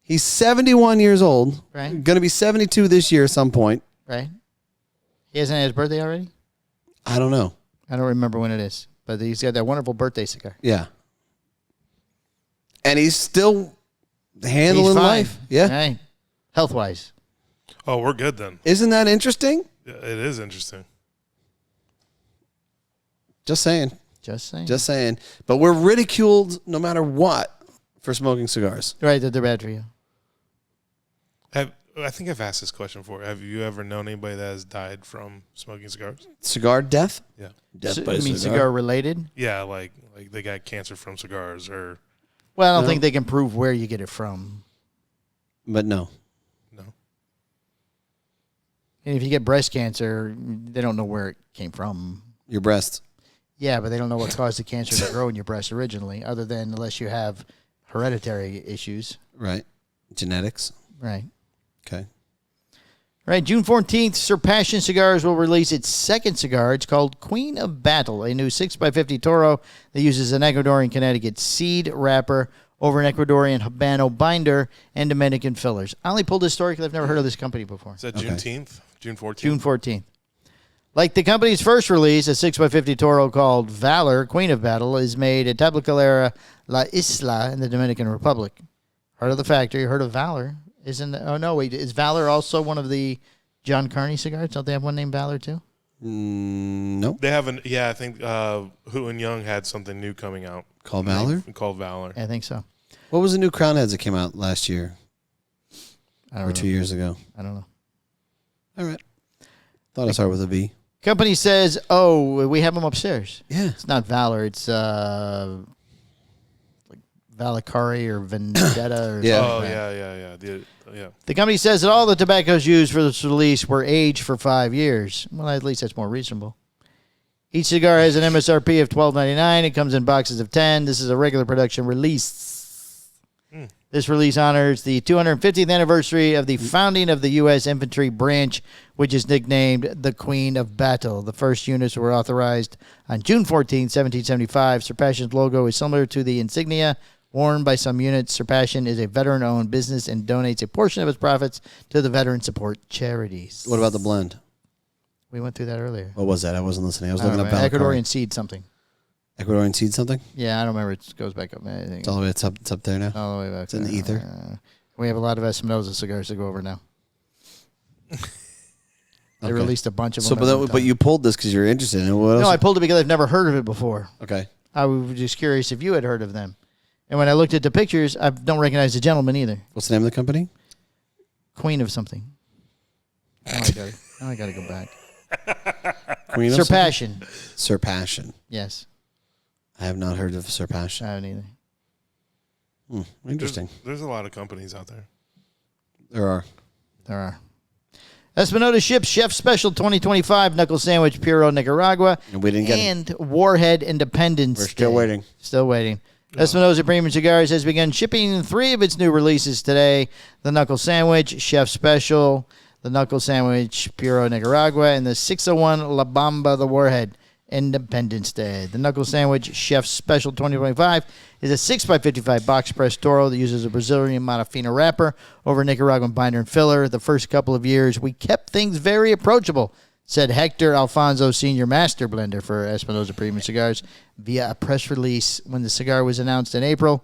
He's 71 years old. Right. Going to be 72 this year at some point. Right. He hasn't had his birthday already? I don't know. I don't remember when it is, but he's got that wonderful birthday cigar. Yeah. And he's still handling He's fine. life. Yeah. Right. Health-wise. Oh, we're good then. Isn't that interesting? Yeah, it is interesting. Just saying. Just saying. Just saying. But we're ridiculed no matter what for smoking cigars. Right, that they're bad for you. I think I've asked this question before. Have you ever known anybody that has died from smoking cigars? Cigar death? Yeah. Death by You mean cigar related? Yeah, like they got cancer from cigars or. Well, I don't think they can prove where you get it from. But no. No. And if you get breast cancer, they don't know where it came from. Your breast. Yeah, but they don't know what caused the cancer to grow in your breast originally, other than unless you have hereditary issues. Right. Genetics. Right. Okay. Right, June 14th, Surpassion Cigars will release its second cigar. It's called Queen of Battle, a new 6x50 Toro that uses an Ecuadorian Connecticut seed wrapper over an Ecuadorian Habano binder and Dominican fillers. I only pulled this story because I've never heard of this company before. Is that Juneteenth? June 14th? June 14th. Like the company's first release, a 6x50 Toro called Valor, Queen of Battle, is made at Tabacalera La Isla in the Dominican Republic. Heard of the factory, heard of Valor. Is Valor also one of the John Carney cigars? Don't they have one named Valor too? No. They haven't. Yeah, I think Hu and Young had something new coming out Called Valor? Called Valor. I think so. What was the new Crown Heads that came out last year I don't or know. 2 years ago? I don't know. All right. Thought I started with a V. Company says, we have them upstairs. Yeah. It's not Valor. It's like Valakari or Vendetta. Or Yeah. Oh, something like that. yeah. The company says that all the tobaccos used for this release were aged for 5 years. Well, at least that's more reasonable. Each cigar has an MSRP of $12.99. It comes in boxes of 10. This is a regular production release. This release honors the 250th anniversary of the founding of the U.S. Infantry Branch, which is nicknamed the Queen of Battle. The first units were authorized on June 14, 1775. Surpassion's logo is similar to the insignia worn by some units. Surpassion is a veteran-owned business and donates a portion of its profits to the veteran support charities. What about the blend? We went through that earlier. What was that? I wasn't listening. I was I don't looking up remember. Valakari. Ecuadorian seed something. Ecuadorian seed something? Yeah, I don't remember. It goes back up. I think It's all the way it's up there now. all the way back. It's in the there. ether. We have a lot of Espinosa cigars to go over now. They Okay. released a bunch of So, them. but you pulled this because you're interested in it. What else? No, I pulled it because I've never heard of it before. Okay. I was just curious if you had heard of them. And when I looked at the pictures, I don't recognize the gentleman either. What's the name of the company? Queen of something. Now I got to go back. Queen of Surpassion. something? Surpassion. Yes, I have not heard of Surpassion. I haven't either. Interesting. There's a lot of companies out there. There are. There are. Espinosa ships Chef Special 2025 Knuckle Sandwich Puro Nicaragua And we didn't get it. and Warhead Independence We're still Day. waiting. Still waiting. Espinosa Premium Cigars has begun shipping 3 of its new releases today. The Knuckle Sandwich, Chef Special, the Knuckle Sandwich, Puro Nicaragua, and the 601 La Bamba, the Warhead, Independence Day. The Knuckle Sandwich, Chef Special 2025 is a 6x55 box press Toro that uses a Brazilian Monofina wrapper over Nicaraguan binder and filler. The first couple of years, we kept things very approachable, said Hector Alfonso, Senior Master Blender for Espinosa Premium Cigars, via a press release when the cigar was announced in April.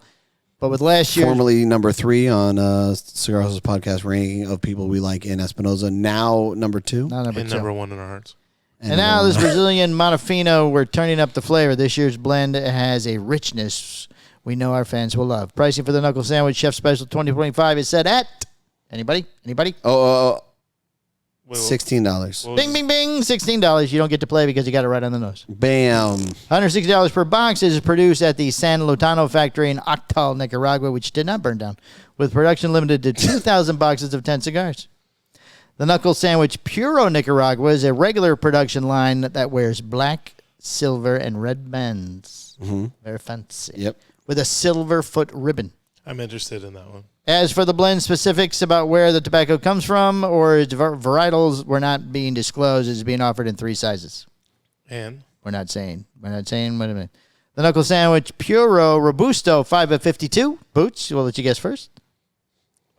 But with last year, Formerly number 3 on Cigar Hustle's podcast ranking of people we like in Espinosa. Now number 2. not number And two. number 1 in our hearts. And now this Brazilian Monofino, we're turning up the flavor. This year's blend has a richness we know our fans will love. Pricing for the Knuckle Sandwich Chef Special 2025 is set at, anybody? Oh, Wait, $16. what was Bing, bing, bing, $16. You don't get to play because you got it right on the nose. Bam. $160 per box. Is produced at the San Lotano factory in Octal, Nicaragua, which did not burn down, with production limited to 2,000 boxes of 10 cigars. The Knuckle Sandwich Puro Nicaragua is a regular production line that wears black, silver, and red bands. Very fancy. Yep. With a silver foot ribbon. I'm interested in that one. As for the blend specifics about where the tobacco comes from or its varietals were not being disclosed. It's being offered in 3 sizes. And We're not saying. Wait a minute. The Knuckle Sandwich Puro Robusto 5 of 52. Boots, we'll let you guess first.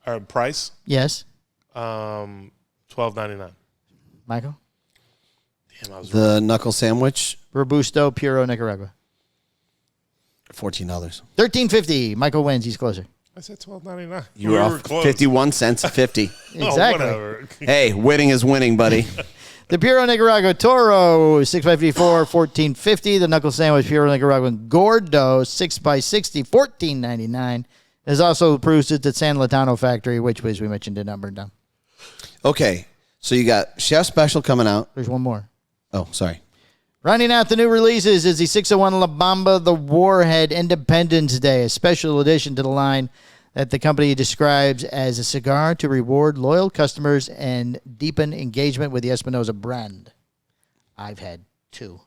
our price, Yes. $12.99. Michael? Damn, I was wrong. The knuckle sandwich, Robusto Puro Nicaragua. $14. $13.50. Michael wins. He's closer. I said $12.99. You were off close. 51 cents, 50. Oh, Exactly. whatever. Hey, winning is winning, buddy. The Puro Nicaragua Toro 6x54, $14.50. The Knuckle Sandwich Puro Nicaraguan Gordo 6x60, $14.99. Is also produced at the San Lotano factory, which, as we mentioned, did not burn down. Okay, so you got Chef Special coming out. There's one more. Oh, sorry. Rounding out the new releases is the 601 La Bamba, the Warhead Independence Day, a special addition to the line. that the company describes as a cigar to reward loyal customers and deepen engagement with the Espinosa brand. I've had 2.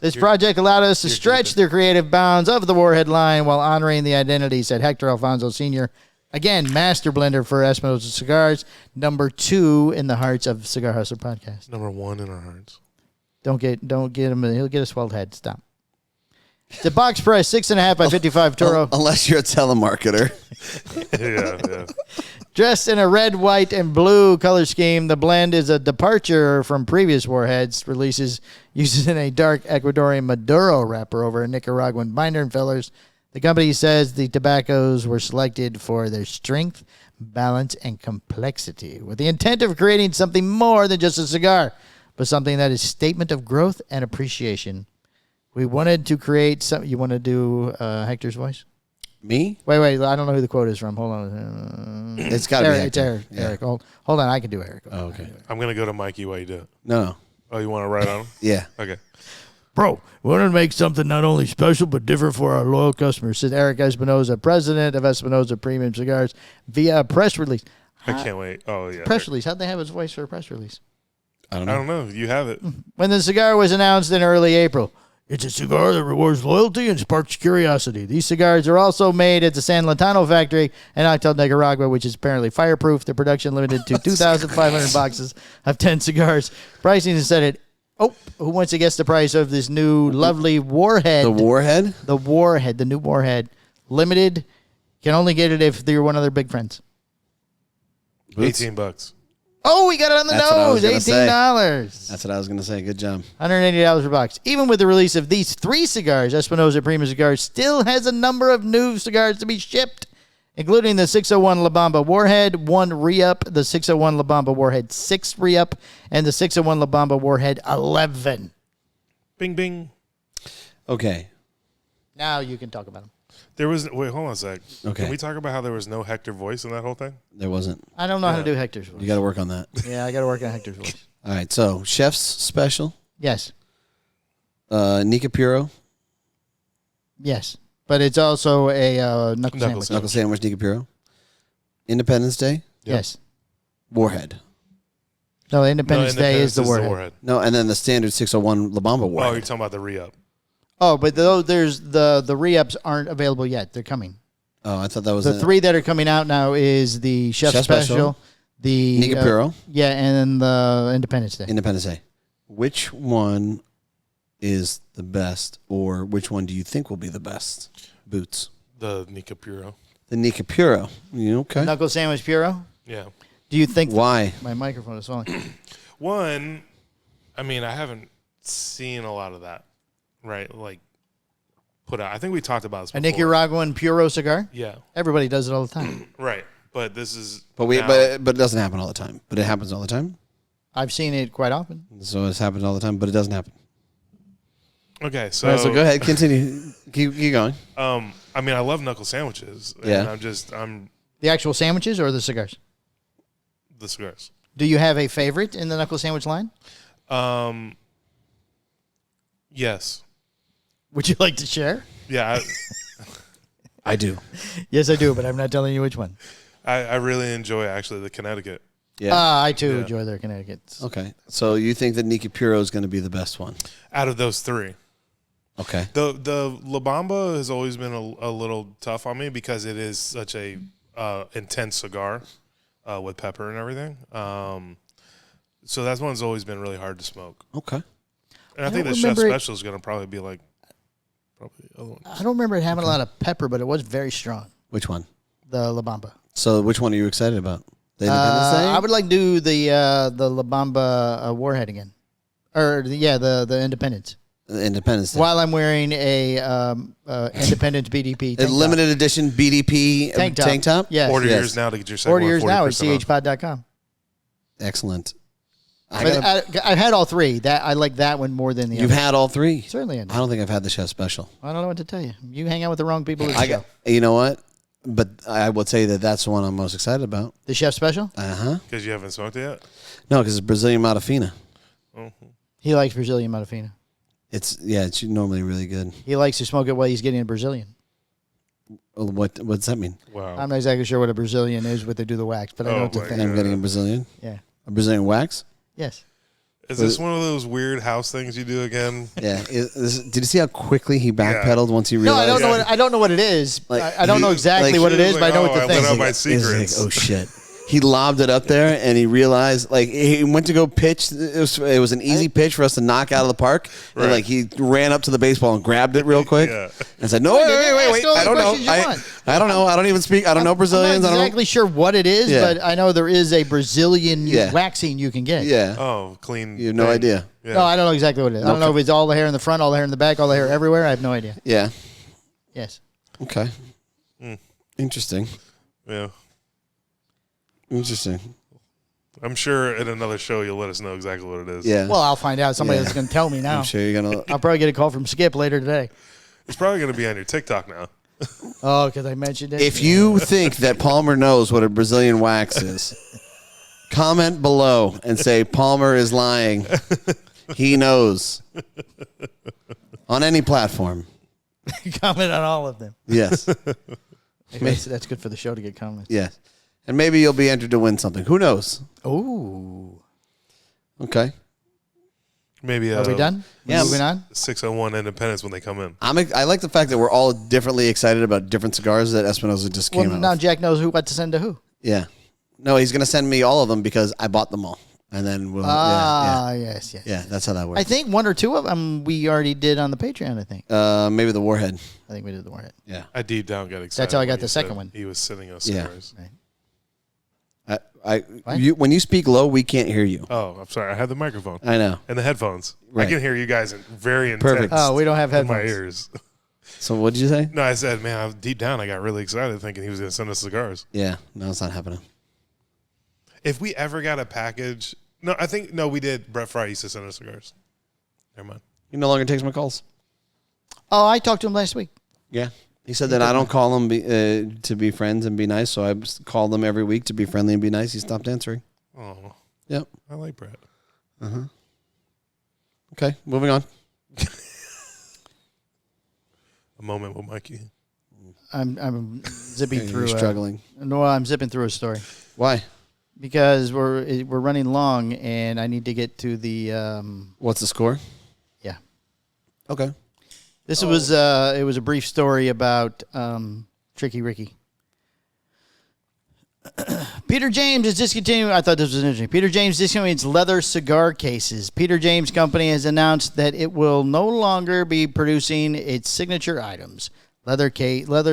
This project allowed us to stretch the creative bounds of the Warhead line while honoring the identity, said Hector Alfonso Sr., again, master blender for Espinosa cigars, number 2 in the hearts of Cigar Hustler podcast. Number 1 in our hearts. Don't get him. He'll get a swelled head. Stop. The box price, 6.5 by 55 Toro. Unless you're a telemarketer. Yeah. Dressed in a red, white, and blue color scheme, the blend is a departure from previous Warheads releases, using a dark Ecuadorian Maduro wrapper over a Nicaraguan binder and fillers. The company says the tobaccos were selected for their strength, balance, and complexity, with the intent of creating something more than just a cigar, but something that is a statement of growth and appreciation. We wanted to create some. You want to do Hector's voice? Me? Wait. I don't know who the quote is from. Hold on. It's got to be It's Eric. Yeah. Eric. Hold on. I can do Eric. Oh, okay. I'm going to go to Mikey while you do it. No. Oh, you want to write on him? Yeah. Okay. Bro, we wanted to make something not only special but different for our loyal customers, said Eric Espinosa, president of Espinosa Premium Cigars, via a press release. I can't wait. Oh, yeah. Press release. How'd they have his voice for a press release? I don't I know. don't know. You have it. When the cigar was announced in early April, it's a cigar that rewards loyalty and sparks curiosity. These cigars are also made at the San Latano factory in Octal, Nicaragua, which is apparently fireproof. The production limited to 2,500 boxes of 10 cigars. Pricing is set at, who wants to guess the price of this new lovely Warhead? The Warhead? The Warhead, the new Warhead. Limited. Can only get it if you're one of their big friends. $18. Oh, we got it on the That's what I was nose. gonna $18. That's what I was going to say. Good job. $180 per box. Even with the release of these 3 cigars, Espinosa Premium Cigars still has a number of new cigars to be shipped, including the 601 La Bamba Warhead 1 re-up, the 601 La Bamba Warhead 6 re-up, and the 601 La Bamba Warhead 11. Bing, bing. Okay. Now you can talk about them. Wait, hold on a sec. Okay. Can we talk about how there was no Hector voice in that whole thing? There wasn't. I don't know how to do Hector's voice. You got to work on that. Yeah, I got to work on Hector's voice. All right. So, chef's special. Yes. Nika Puro. Yes. But it's also a knuckle sandwich. Knuckle sandwich, Nika Puro. Independence Day. Yep. Yes. Warhead. No, Independence Day is the Warhead. No, and then the standard 601 La Bamba Oh, Warhead. you're talking about the re-up. Oh, but there's the re-ups aren't available yet. They're coming. Oh, I thought that was The 3 that are coming out now is the Chef Special, the Nika Puro. yeah, and then the Independence Day. Independence Day. Which one is the best, or which one do you think will be the best? Boots. The Nika Puro. The Nika Puro. You okay? Knuckle Sandwich Puro. Yeah. Do you think Why? my microphone is falling? One, I mean, I haven't seen a lot of that, right? Like, put out. I think we talked about this A before. Nicaraguan Puro cigar? Yeah. Everybody does it all the time. Right. But this is. But it doesn't happen all the time. But it happens all the time. I've seen it quite often. So it's happened all the time, but it doesn't happen. Okay, so. All right, so go ahead, continue. keep going. I mean, I love knuckle sandwiches. And Yeah. I'm The actual sandwiches or the cigars? the cigars. Do you have a favorite in the knuckle sandwich line? Yes. Would you like to share? Yeah. I do. Yes, I do, but I'm not telling you which one. I really enjoy actually the Connecticut. Yeah. I too enjoy their Connecticut's. Okay. So you think that Nika Puro is going to be the best one? Out of those 3. Okay. The La Bamba has always been a little tough on me because it is such a intense cigar with pepper and everything. So that one's always been really hard to smoke. Okay. And I think the Chef Special is going to probably be like probably the other one. I don't remember it having a lot of pepper, but it was very strong. Which one? The La Bamba. So which one are you excited about? The Independence Day? I would like to do the La Bamba Warhead again. Or, the Independence. The Independence Day. While I'm wearing a Independence BDP A limited edition BDP tank top? Yes. Order Yes. yours now to get your second Order yours now at 40% off. chpod.com. Excellent. I've had all 3. That I like that one more than the You've other. had all 3? Certainly. I don't think I've had the Chef Special. I don't know what to tell you. You hang out with the wrong people at the show. You know what? But I will tell you that that's the one I'm most excited about. The Chef Special? Uh-huh. Because you haven't smoked it yet? No, because it's Brazilian Matafina. He likes Brazilian Matafina. It's normally really good. He likes to smoke it while he's getting a Brazilian. What does that mean? Wow. I'm not exactly sure what a Brazilian is, but they do the wax. But I know it's a my thing. I'm getting a Brazilian. Yeah. A Brazilian wax. Yes. Is this one of those weird house things you do again? Yeah. Did you see how quickly he backpedaled once he No, realized? I don't know. I don't know what it is. Like, I don't know exactly what it is, but I know what the I thing went out is. by He's like, secrets. oh shit. He lobbed it up there, and he realized, like, he went to go pitch. It was an easy pitch for us to knock out of the park. And, Right. like, he ran up to the baseball and grabbed it real quick. Yeah. And said, "No, Wait, wait. ask all the I don't know. questions you want. I don't know. I don't even speak. I don't know Brazilians. I'm not exactly sure what it is, Yeah. but I know there is a Brazilian Yeah. waxing you can get. Yeah. Oh, clean. You have no thing. idea. Yeah. No, I don't know exactly what it is. I don't know if it's all the hair in the front, all the hair in the back, all the hair everywhere. I have no idea. Yeah. Yes. Okay. Interesting. Yeah. Interesting. I'm sure in another show you'll let us know exactly what it is. Yeah. Well, I'll find out. Somebody Yeah. that's going to tell me now. I'm sure you're gonna. I'll probably get a call from Skip later today. It's probably going to be on your TikTok now. Oh, because I mentioned it. If you think that Palmer knows what a Brazilian wax is, comment below and say Palmer is lying. He knows. On any platform. comment on all of them. Yes. Maybe that's good for the show to get comments. Yes. And maybe you'll be entered to win something. Who knows? Ooh. Okay. Maybe. Are we done? Yeah. Moving on? 601 Independence when they come in. I like the fact that we're all differently excited about different cigars that Espinosa just Well, came out now with. Jack knows what to send to who. Yeah. No, he's going to send me all of them because I bought them all. And then we'll. Yes. Yeah, that's how that works. I think one or two of them we already did on the Patreon, I think. Maybe the Warhead. I think we did the Warhead. Yeah. I deep down got excited. That's how I got when the he second said one. He was sending us Yeah. cigars. Right. When you speak low, we can't hear you. Oh, I'm sorry. I had the microphone I know. and the headphones. Right. I can hear you guys in very intense. Perfect. Oh, we don't have in my headphones. ears. So what did you say? No, I said, man, deep down, I got really excited thinking he was going to send us cigars. Yeah. No, it's not happening. If we ever got a package, we did. Brett Fry used to send us cigars. Never mind. He no longer takes my calls. Oh, I talked to him last week. Yeah. He said that I don't call him to be friends and be nice, so I call them every week to be friendly and be nice. He stopped answering. Oh, Yep. I like Brett. Okay, moving on. A moment with Mikey. I'm zipping You're through. struggling. No, I'm zipping through a story Why? because we're running long, and I need to get to the. What's the score? Yeah, Okay. this was it was a brief story about Tricky Ricky. Peter James is discontinuing. I thought this was interesting. Peter James discontinuing its leather cigar cases. Peter James Company has announced that it will no longer be producing its signature items, leather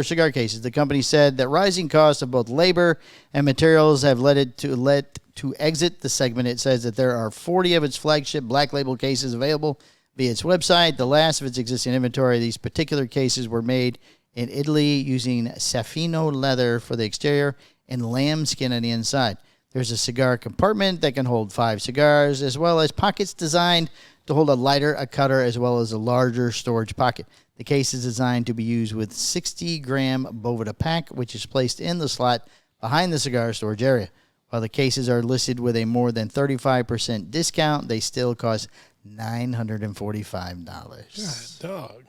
cigar cases. The company said that rising costs of both labor and materials have led it to exit the segment. It says that there are 40 of its flagship black label cases available via its website. The last of its existing inventory. These particular cases were made in Italy using Safino leather for the exterior and lambskin on the inside. There's a cigar compartment that can hold 5 cigars, as well as pockets designed to hold a lighter, a cutter, as well as a larger storage pocket. The case is designed to be used with 60-gram Boveda pack, which is placed in the slot behind the cigar storage area. While the cases are listed with a more than 35% discount, they still cost $945. Dog.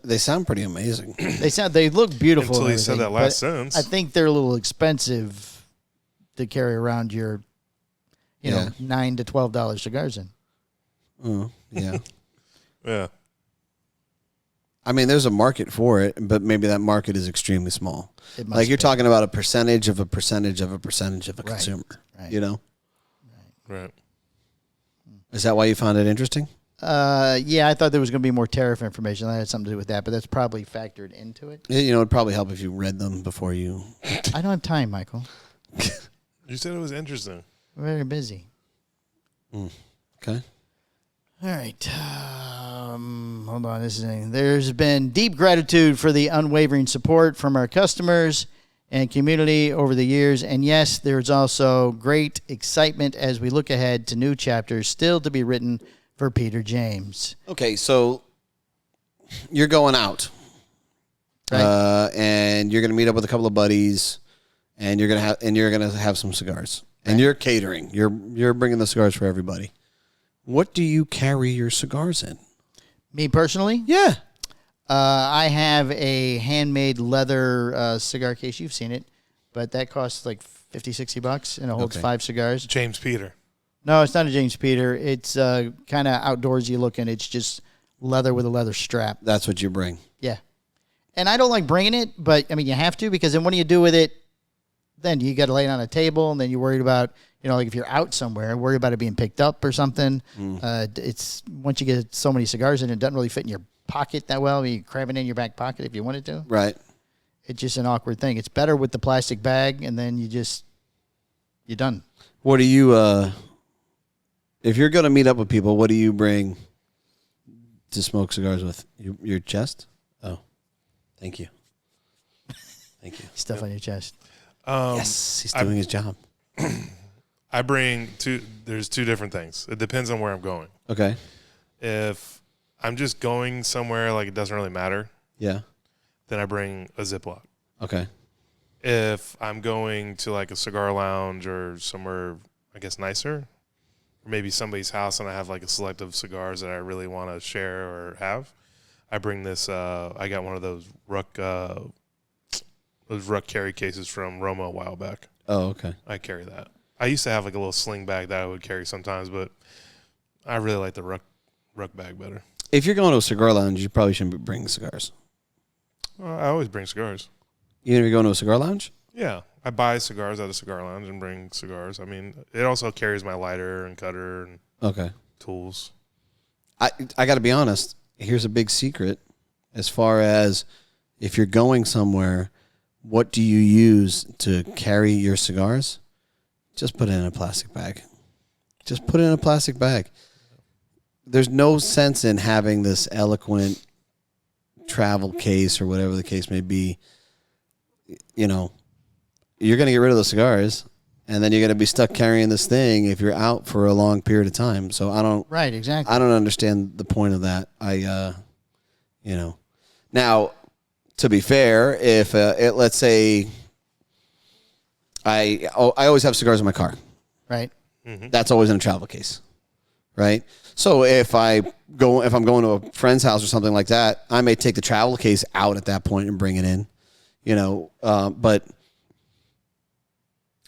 They sound pretty amazing. They look beautiful. Until and he said everything, that last but sentence. I think they're a little expensive to carry around your, Yeah. $9 to $12 cigars in. Oh, yeah. Yeah. I mean, there's a market for it, but maybe that market is extremely small. It must Like you're be. talking about a percentage of a percentage of a percentage of a Right, consumer. right. You know? Right. Is that why you found it interesting? Yeah, I thought there was going to be more tariff information. That had something to do with that, but that's probably factored into it. You know, it'd probably help if you read them before you. I don't have time, Michael. You said it was interesting. We're very busy. Okay. All right. Hold on. There's been deep gratitude for the unwavering support from our customers and community over the years. And yes, there's also great excitement as we look ahead to new chapters still to be written for Peter James. Okay, so you're going out, Right. and you're gonna meet up with a couple of buddies, and you're gonna have some cigars, and you're catering. You're bringing the cigars for everybody. What do you carry your cigars in? Me personally, Yeah. I have a handmade leather cigar case. You've seen it, but that costs like $50-$60, and it holds 5 cigars. James Peter. No, it's not a James Peter. It's kind of outdoorsy looking. It's just leather with a leather strap. That's what you bring. Yeah. And I don't like bringing it, but, I mean, you have to, because then what do you do with it? Then you got to lay it on a table, and then you're worried about, like if you're out somewhere, worry about it being picked up or something. It's once you get so many cigars in, it doesn't really fit in your pocket that well. You cram it in your back pocket if you wanted to. Right. It's just an awkward thing. It's better with the plastic bag, and then you're done. What do you, if you're going to meet up with people, what do you bring to smoke cigars with? Your chest? Oh, thank you. Thank you. Stuff on your chest. Yes, he's doing his job. I bring there's 2 different things. It depends on where I'm going. Okay. If I'm just going somewhere like it doesn't really matter, Yeah. then I bring a Ziploc. Okay. If I'm going to like a cigar lounge or somewhere, I guess, nicer, or maybe somebody's house and I have like a select of cigars that I really want to share or have, I bring this. I got one of those Ruck carry cases from Roma a while back. Oh, okay. I carry that. I used to have like a little sling bag that I would carry sometimes, but I really like the Ruck bag better. If you're going to a cigar lounge, you probably shouldn't be bringing cigars. I always bring cigars. Even if you're going to a cigar lounge? Yeah. I buy cigars at a cigar lounge and bring cigars. I mean, it also carries my lighter and cutter and tools. I got to be honest. Here's a big secret. As far as if you're going somewhere, what do you use to carry your cigars? Just put it in a plastic bag. Just put it in a plastic bag. There's no sense in having this eloquent travel case or whatever the case may be. You're going to get rid of the cigars, and then you're going to be stuck carrying this thing if you're out for a long period of time. So I don't. Right, exactly. I don't understand the point of that. Now, to be fair, if let's say I always have cigars in my car. Right. Mm-hmm. That's always in a travel case. Right. So if I'm going to a friend's house or something like that, I may take the travel case out at that point and bring it in. But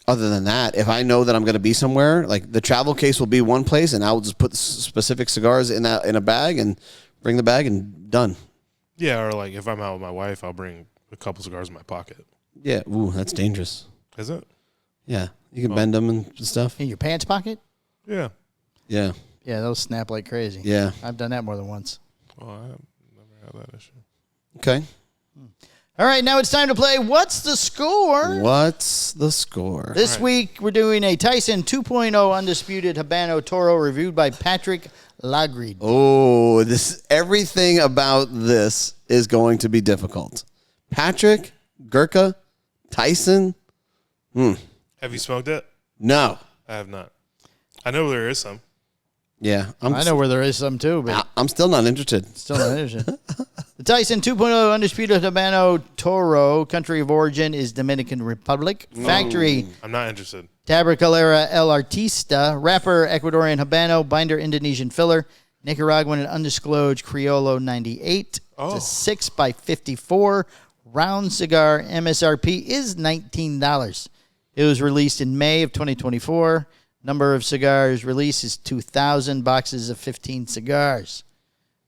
other than that, if I know that I'm going to be somewhere, like the travel case will be one place, and I will just put the specific cigars in a bag and bring the bag and done. Yeah, or like if I'm out with my wife, I'll bring a couple cigars in my pocket. Yeah, ooh, that's dangerous. Is it? Yeah, you can bend them and stuff. In your pants pocket? Yeah. Yeah. Yeah, those snap like crazy. Yeah. I've done that more than once. Well, I've never had that issue. Okay. All right, now it's time to play What's the Score? What's the score? This week, we're doing a Tyson 2.0 Undisputed Habano Toro reviewed by Patrick Lagrid. Oh, everything about this is going to be difficult. Patrick, Gurkha, Tyson. Have you smoked it? No. I have not. I know there is some. Yeah. I know where there is some too, but I'm still not interested. still not interested. The Tyson 2.0 Undisputed Habano Toro, country of origin is Dominican Republic. Factory, I'm not interested. Tabacalera El Artista. Wrapper, Ecuadorian Habano. Binder, Indonesian filler. Nicaraguan and undisclosed Criollo 98. Oh. It's a 6x54 round cigar. MSRP is $19. It was released in May of 2024. Number of cigars released is 2,000 boxes of 15 cigars.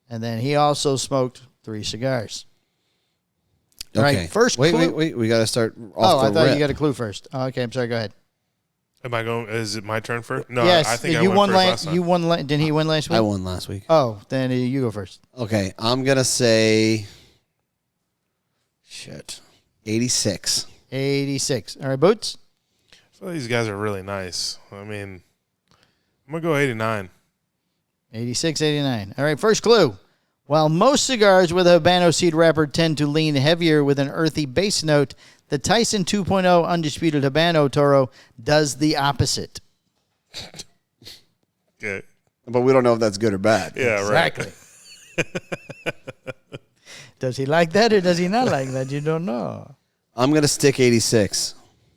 And then he also smoked 3 cigars. All Okay. right, first clue. Wait. We got to start off I the thought rip. you got a clue first. Oh, okay, I'm sorry. Go ahead. Am I going? Is it my turn first? No, Yes, I think you I won went first last time. You won. Didn't he win last week? I won last week. Oh, then you go first. Okay. I'm going to say 86. 86. All right, Boots. I feel like these guys are really nice. I mean, I'm going to go 89. 86, 89. All right, first clue. While most cigars with a Habano seed wrapper tend to lean heavier with an earthy base note, the Tyson 2.0 Undisputed Habano Toro does the opposite. Okay. But we don't know if that's good or bad. Yeah, right. Exactly. Does he like that or does he not like that? You don't know. I'm going to stick 86.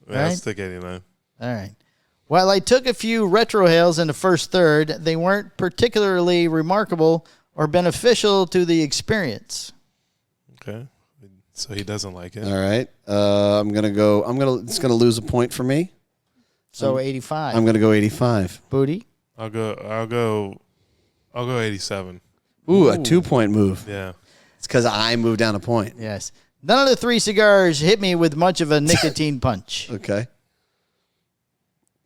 Yeah, I'll Right? stick 89. All right. While I took a few retrohales in the first third, they weren't particularly remarkable or beneficial to the experience. Okay. So he doesn't like it. All right. It's gonna lose a point for me. So 85. I'm gonna go 85. Booty. I'll go 87. Ooh, a 2-point move. Yeah. It's because I moved down a point. Yes. None of the three cigars hit me with much of a nicotine punch. Okay.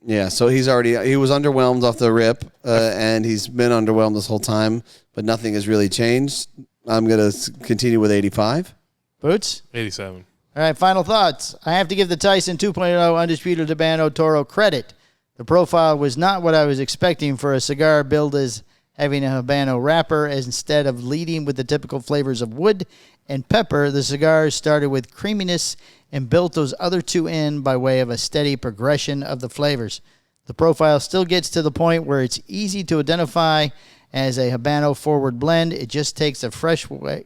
Yeah, so he was underwhelmed off the rip, and he's been underwhelmed this whole time, but nothing has really changed. I'm going to continue with 85. Boots? 87. All right, final thoughts. I have to give the Tyson 2.0 Undisputed Habano Toro credit. The profile was not what I was expecting for a cigar billed as having a Habano wrapper. As instead of leading with the typical flavors of wood and pepper, the cigar started with creaminess and built those other two in by way of a steady progression of the flavors. The profile still gets to the point where it's easy to identify as a Habano forward blend. It just takes a fresh way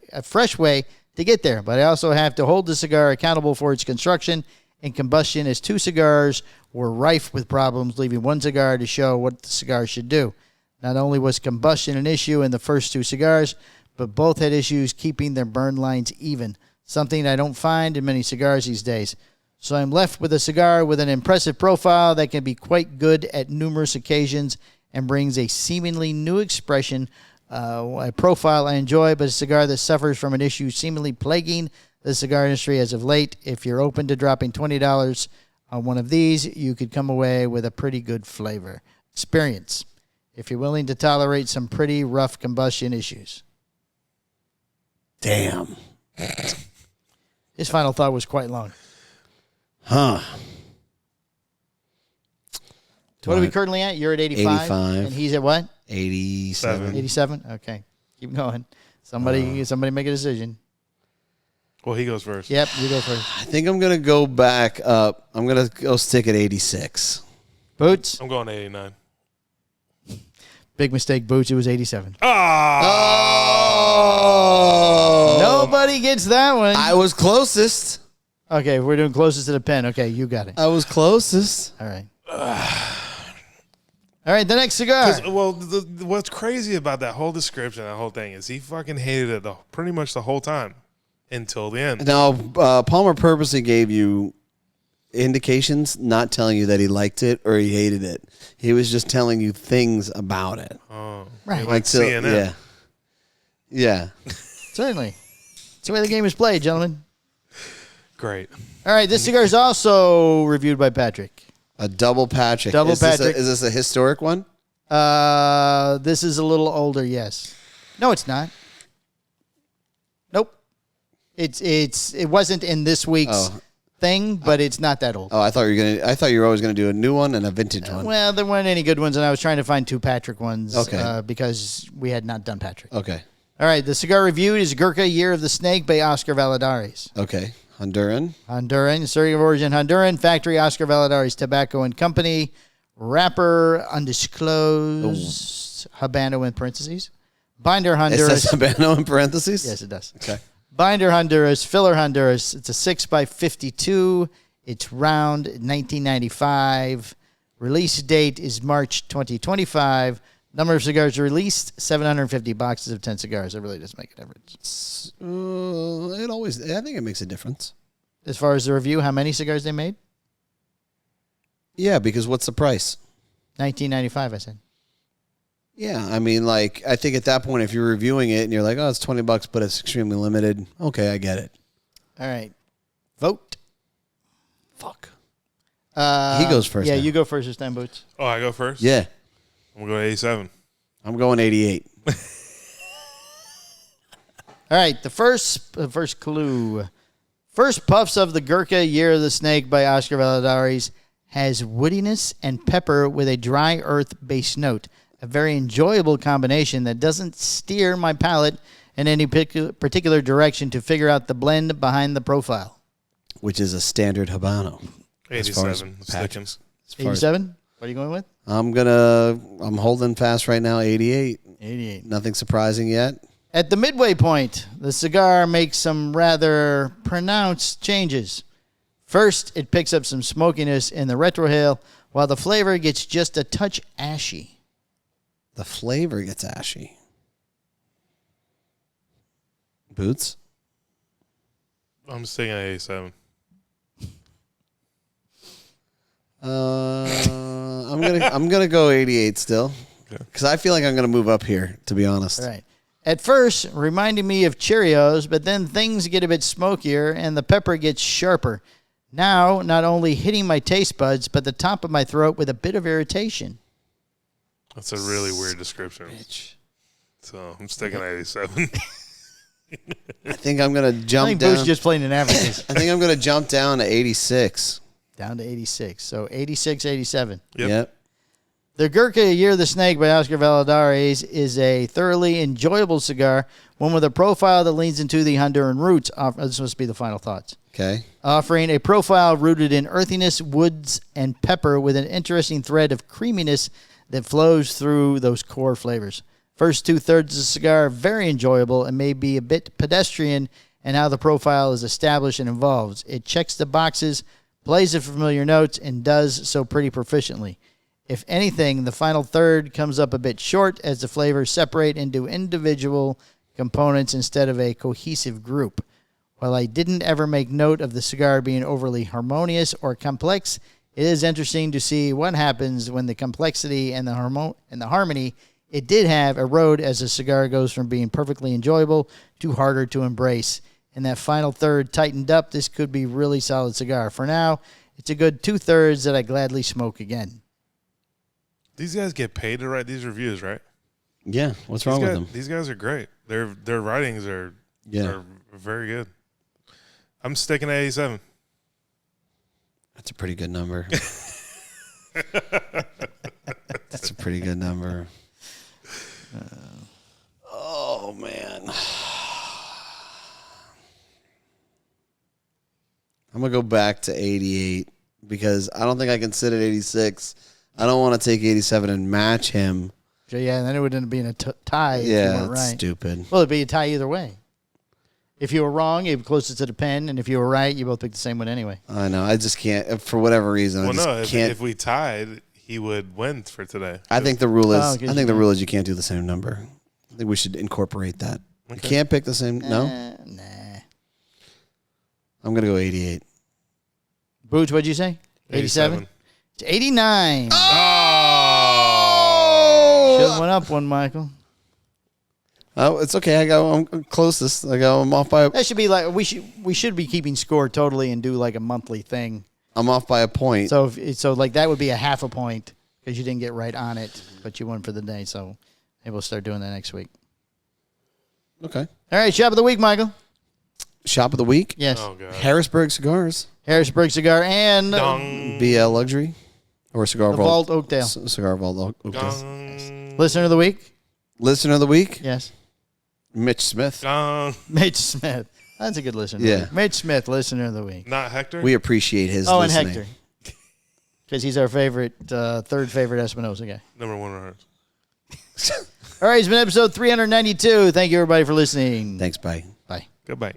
to get there. But I also have to hold the cigar accountable for its construction and combustion, as two cigars were rife with problems, leaving one cigar to show what the cigar should do. Not only was combustion an issue in the first two cigars, but both had issues keeping their burn lines even, something I don't find in many cigars these days. So I'm left with a cigar with an impressive profile that can be quite good at numerous occasions and brings a seemingly new expression, a profile I enjoy, but a cigar that suffers from an issue seemingly plaguing the cigar industry as of late. If you're open to dropping $20 on one of these, you could come away with a pretty good flavor experience if you're willing to tolerate some pretty rough combustion issues. Damn. His final thought was quite long. Huh. What are we currently at? You're at 85? 85. And he's at what? 87. 87? Okay. Keep going. Somebody make a decision. Well, he goes first. Yep, you go first. I think I'm going to go back up. I'm going to go stick at 86. Boots? I'm going 89. Big mistake, Boots. It was 87. Oh! Nobody gets that one. I was closest. Okay, we're doing closest to the pen. Okay, you got it. I was closest. All right. All right, the next cigar. Well, what's crazy about that whole description, that whole thing, is he fucking hated it pretty much the whole time until the end. Now, Palmer purposely gave you indications, not telling you that he liked it or he hated it. He was just telling you things about it. Oh, Right. like CNN. Yeah. Certainly. It's the way the game is played, gentlemen. Great. All right, this cigar is also reviewed by Patrick. A double Patrick. Patrick. Is this a historic one? This is a little older, yes. No, it's not. Nope. It wasn't in this week's thing, but it's not that old. Oh, I thought you were always gonna do a new one and a vintage one. Well, there weren't any good ones, and I was trying to find two Patrick ones. Okay. Because we had not done Patrick. Okay. All right, the cigar reviewed is Gurkha Year of the Snake by Oscar Valladares. Okay. Honduran. Surrogate of origin Honduran. Factory Oscar Valladares Tobacco and Company. Wrapper undisclosed. Habano in parentheses. Binder Honduras. It says Habano in parentheses? Yes, it does. Okay. Binder Honduras. Filler Honduras. It's a 6x52. It's round 1995. Release date is March 2025. Number of cigars released, 750 boxes of 10 cigars. It really doesn't make a difference. I think it makes a difference. As far as the review, how many cigars they made? Yeah, because what's the price? $19.95, I said. Yeah, I mean, I think at that point, if you're reviewing it and you're like, oh, it's $20, but it's extremely limited. Okay, I get it. All right. Vote. Fuck. He goes first. Yeah, now. you go first this time, Boots. Oh, I go first? Yeah. I'm going to go 87. I'm going 88. All right, the first clue. First puffs of the Gurkha Year of the Snake by Oscar Valladares has woodiness and pepper with a dry earth-based note. A very enjoyable combination that doesn't steer my palate in any particular direction to figure out the blend behind the profile. Which is a standard Habano. 87. Sticking. 87? What are you going with? I'm holding fast right now, 88. 88. Nothing surprising yet. At the midway point, the cigar makes some rather pronounced changes. First, it picks up some smokiness in the retrohale, while the flavor gets just a touch ashy. The flavor gets ashy. Boots? I'm sticking at 87. I'm gonna go 88 still, because I feel like I'm gonna move up here. To be honest. All right. At first, reminding me of Cheerios, but then things get a bit smokier and the pepper gets sharper. Now, not only hitting my taste buds, but the top of my throat with a bit of irritation. That's a really weird description. So I'm sticking at 87. I think I'm gonna jump I think down. Boo's just playing an averages. I think I'm gonna jump down to 86. Down to 86. So 86, 87. Yep. The Gurkha Year the Snake by Oscar Valladares is a thoroughly enjoyable cigar, one with a profile that leans into the Honduran roots. This must be the final thoughts. Okay. Offering a profile rooted in earthiness, woods, and pepper with an interesting thread of creaminess that flows through those core flavors. First 2/3 of the cigar are very enjoyable and may be a bit pedestrian in how the profile is established and evolves. It checks the boxes, plays the familiar notes, and does so pretty proficiently. If anything, the final third comes up a bit short as the flavors separate into individual components instead of a cohesive group. While I didn't ever make note of the cigar being overly harmonious or complex, it is interesting to see what happens when the complexity and the harmony it did have erode as the cigar goes from being perfectly enjoyable to harder to embrace. And that final third tightened up, this could be really solid cigar. For now, it's a good 2/3 that I gladly smoke again. These guys get paid to write these reviews, right? Yeah. What's wrong with them? These guys are great. Their writings are very good. I'm sticking at 87. That's a pretty good number. That's a pretty good number. Oh, man. I'm going to go back to 88 because I don't think I can sit at 86. I don't want to take 87 and match him. So, yeah, and then it would end up being a tie if you Yeah, weren't that's right. stupid. Well, it'd be a tie either way. If you were wrong, you'd be closest to the pen, and if you were right, you both picked the same one anyway. I know. I just can't, for whatever reason. Well, I just no, can't. if we tied, he would win for today. I think the rule is. Oh, I think the rule is you can't do the same number. I think we should incorporate that. You can't pick the same. No. Nah. I'm gonna go 88. Booch, what'd you say? 87? It's 89. Oh! Should have went up one, Michael. Oh, it's okay. I'm closest. I'm off by. That should be like we should be keeping score totally and do like a monthly thing. I'm off by a point. So like that would be a half a point because you didn't get right on it, but you won for the day. So maybe we'll start doing that next week. Okay. All right, shop of the week, Michael. Shop of the week. Yes. Oh, God. Harrisburg Cigars. Harrisburg Cigar and Dong. BL Luxury. Or Cigar the Vault. Vault Oakdale. Cigar Vault Oakdale. Gong. Listener of the week. Listener of the week. Yes. Mitch Smith. Gong. Mitch Smith. That's a good listener. Yeah. Mitch Smith, listener of the week. Not Hector? We appreciate his Oh, listening. and Hector. Because he's our favorite, third favorite Espinosa guy. Number 1 on hearts. All right, it's been episode 392. Thank you, everybody, for listening. Thanks, bye. Bye. Goodbye.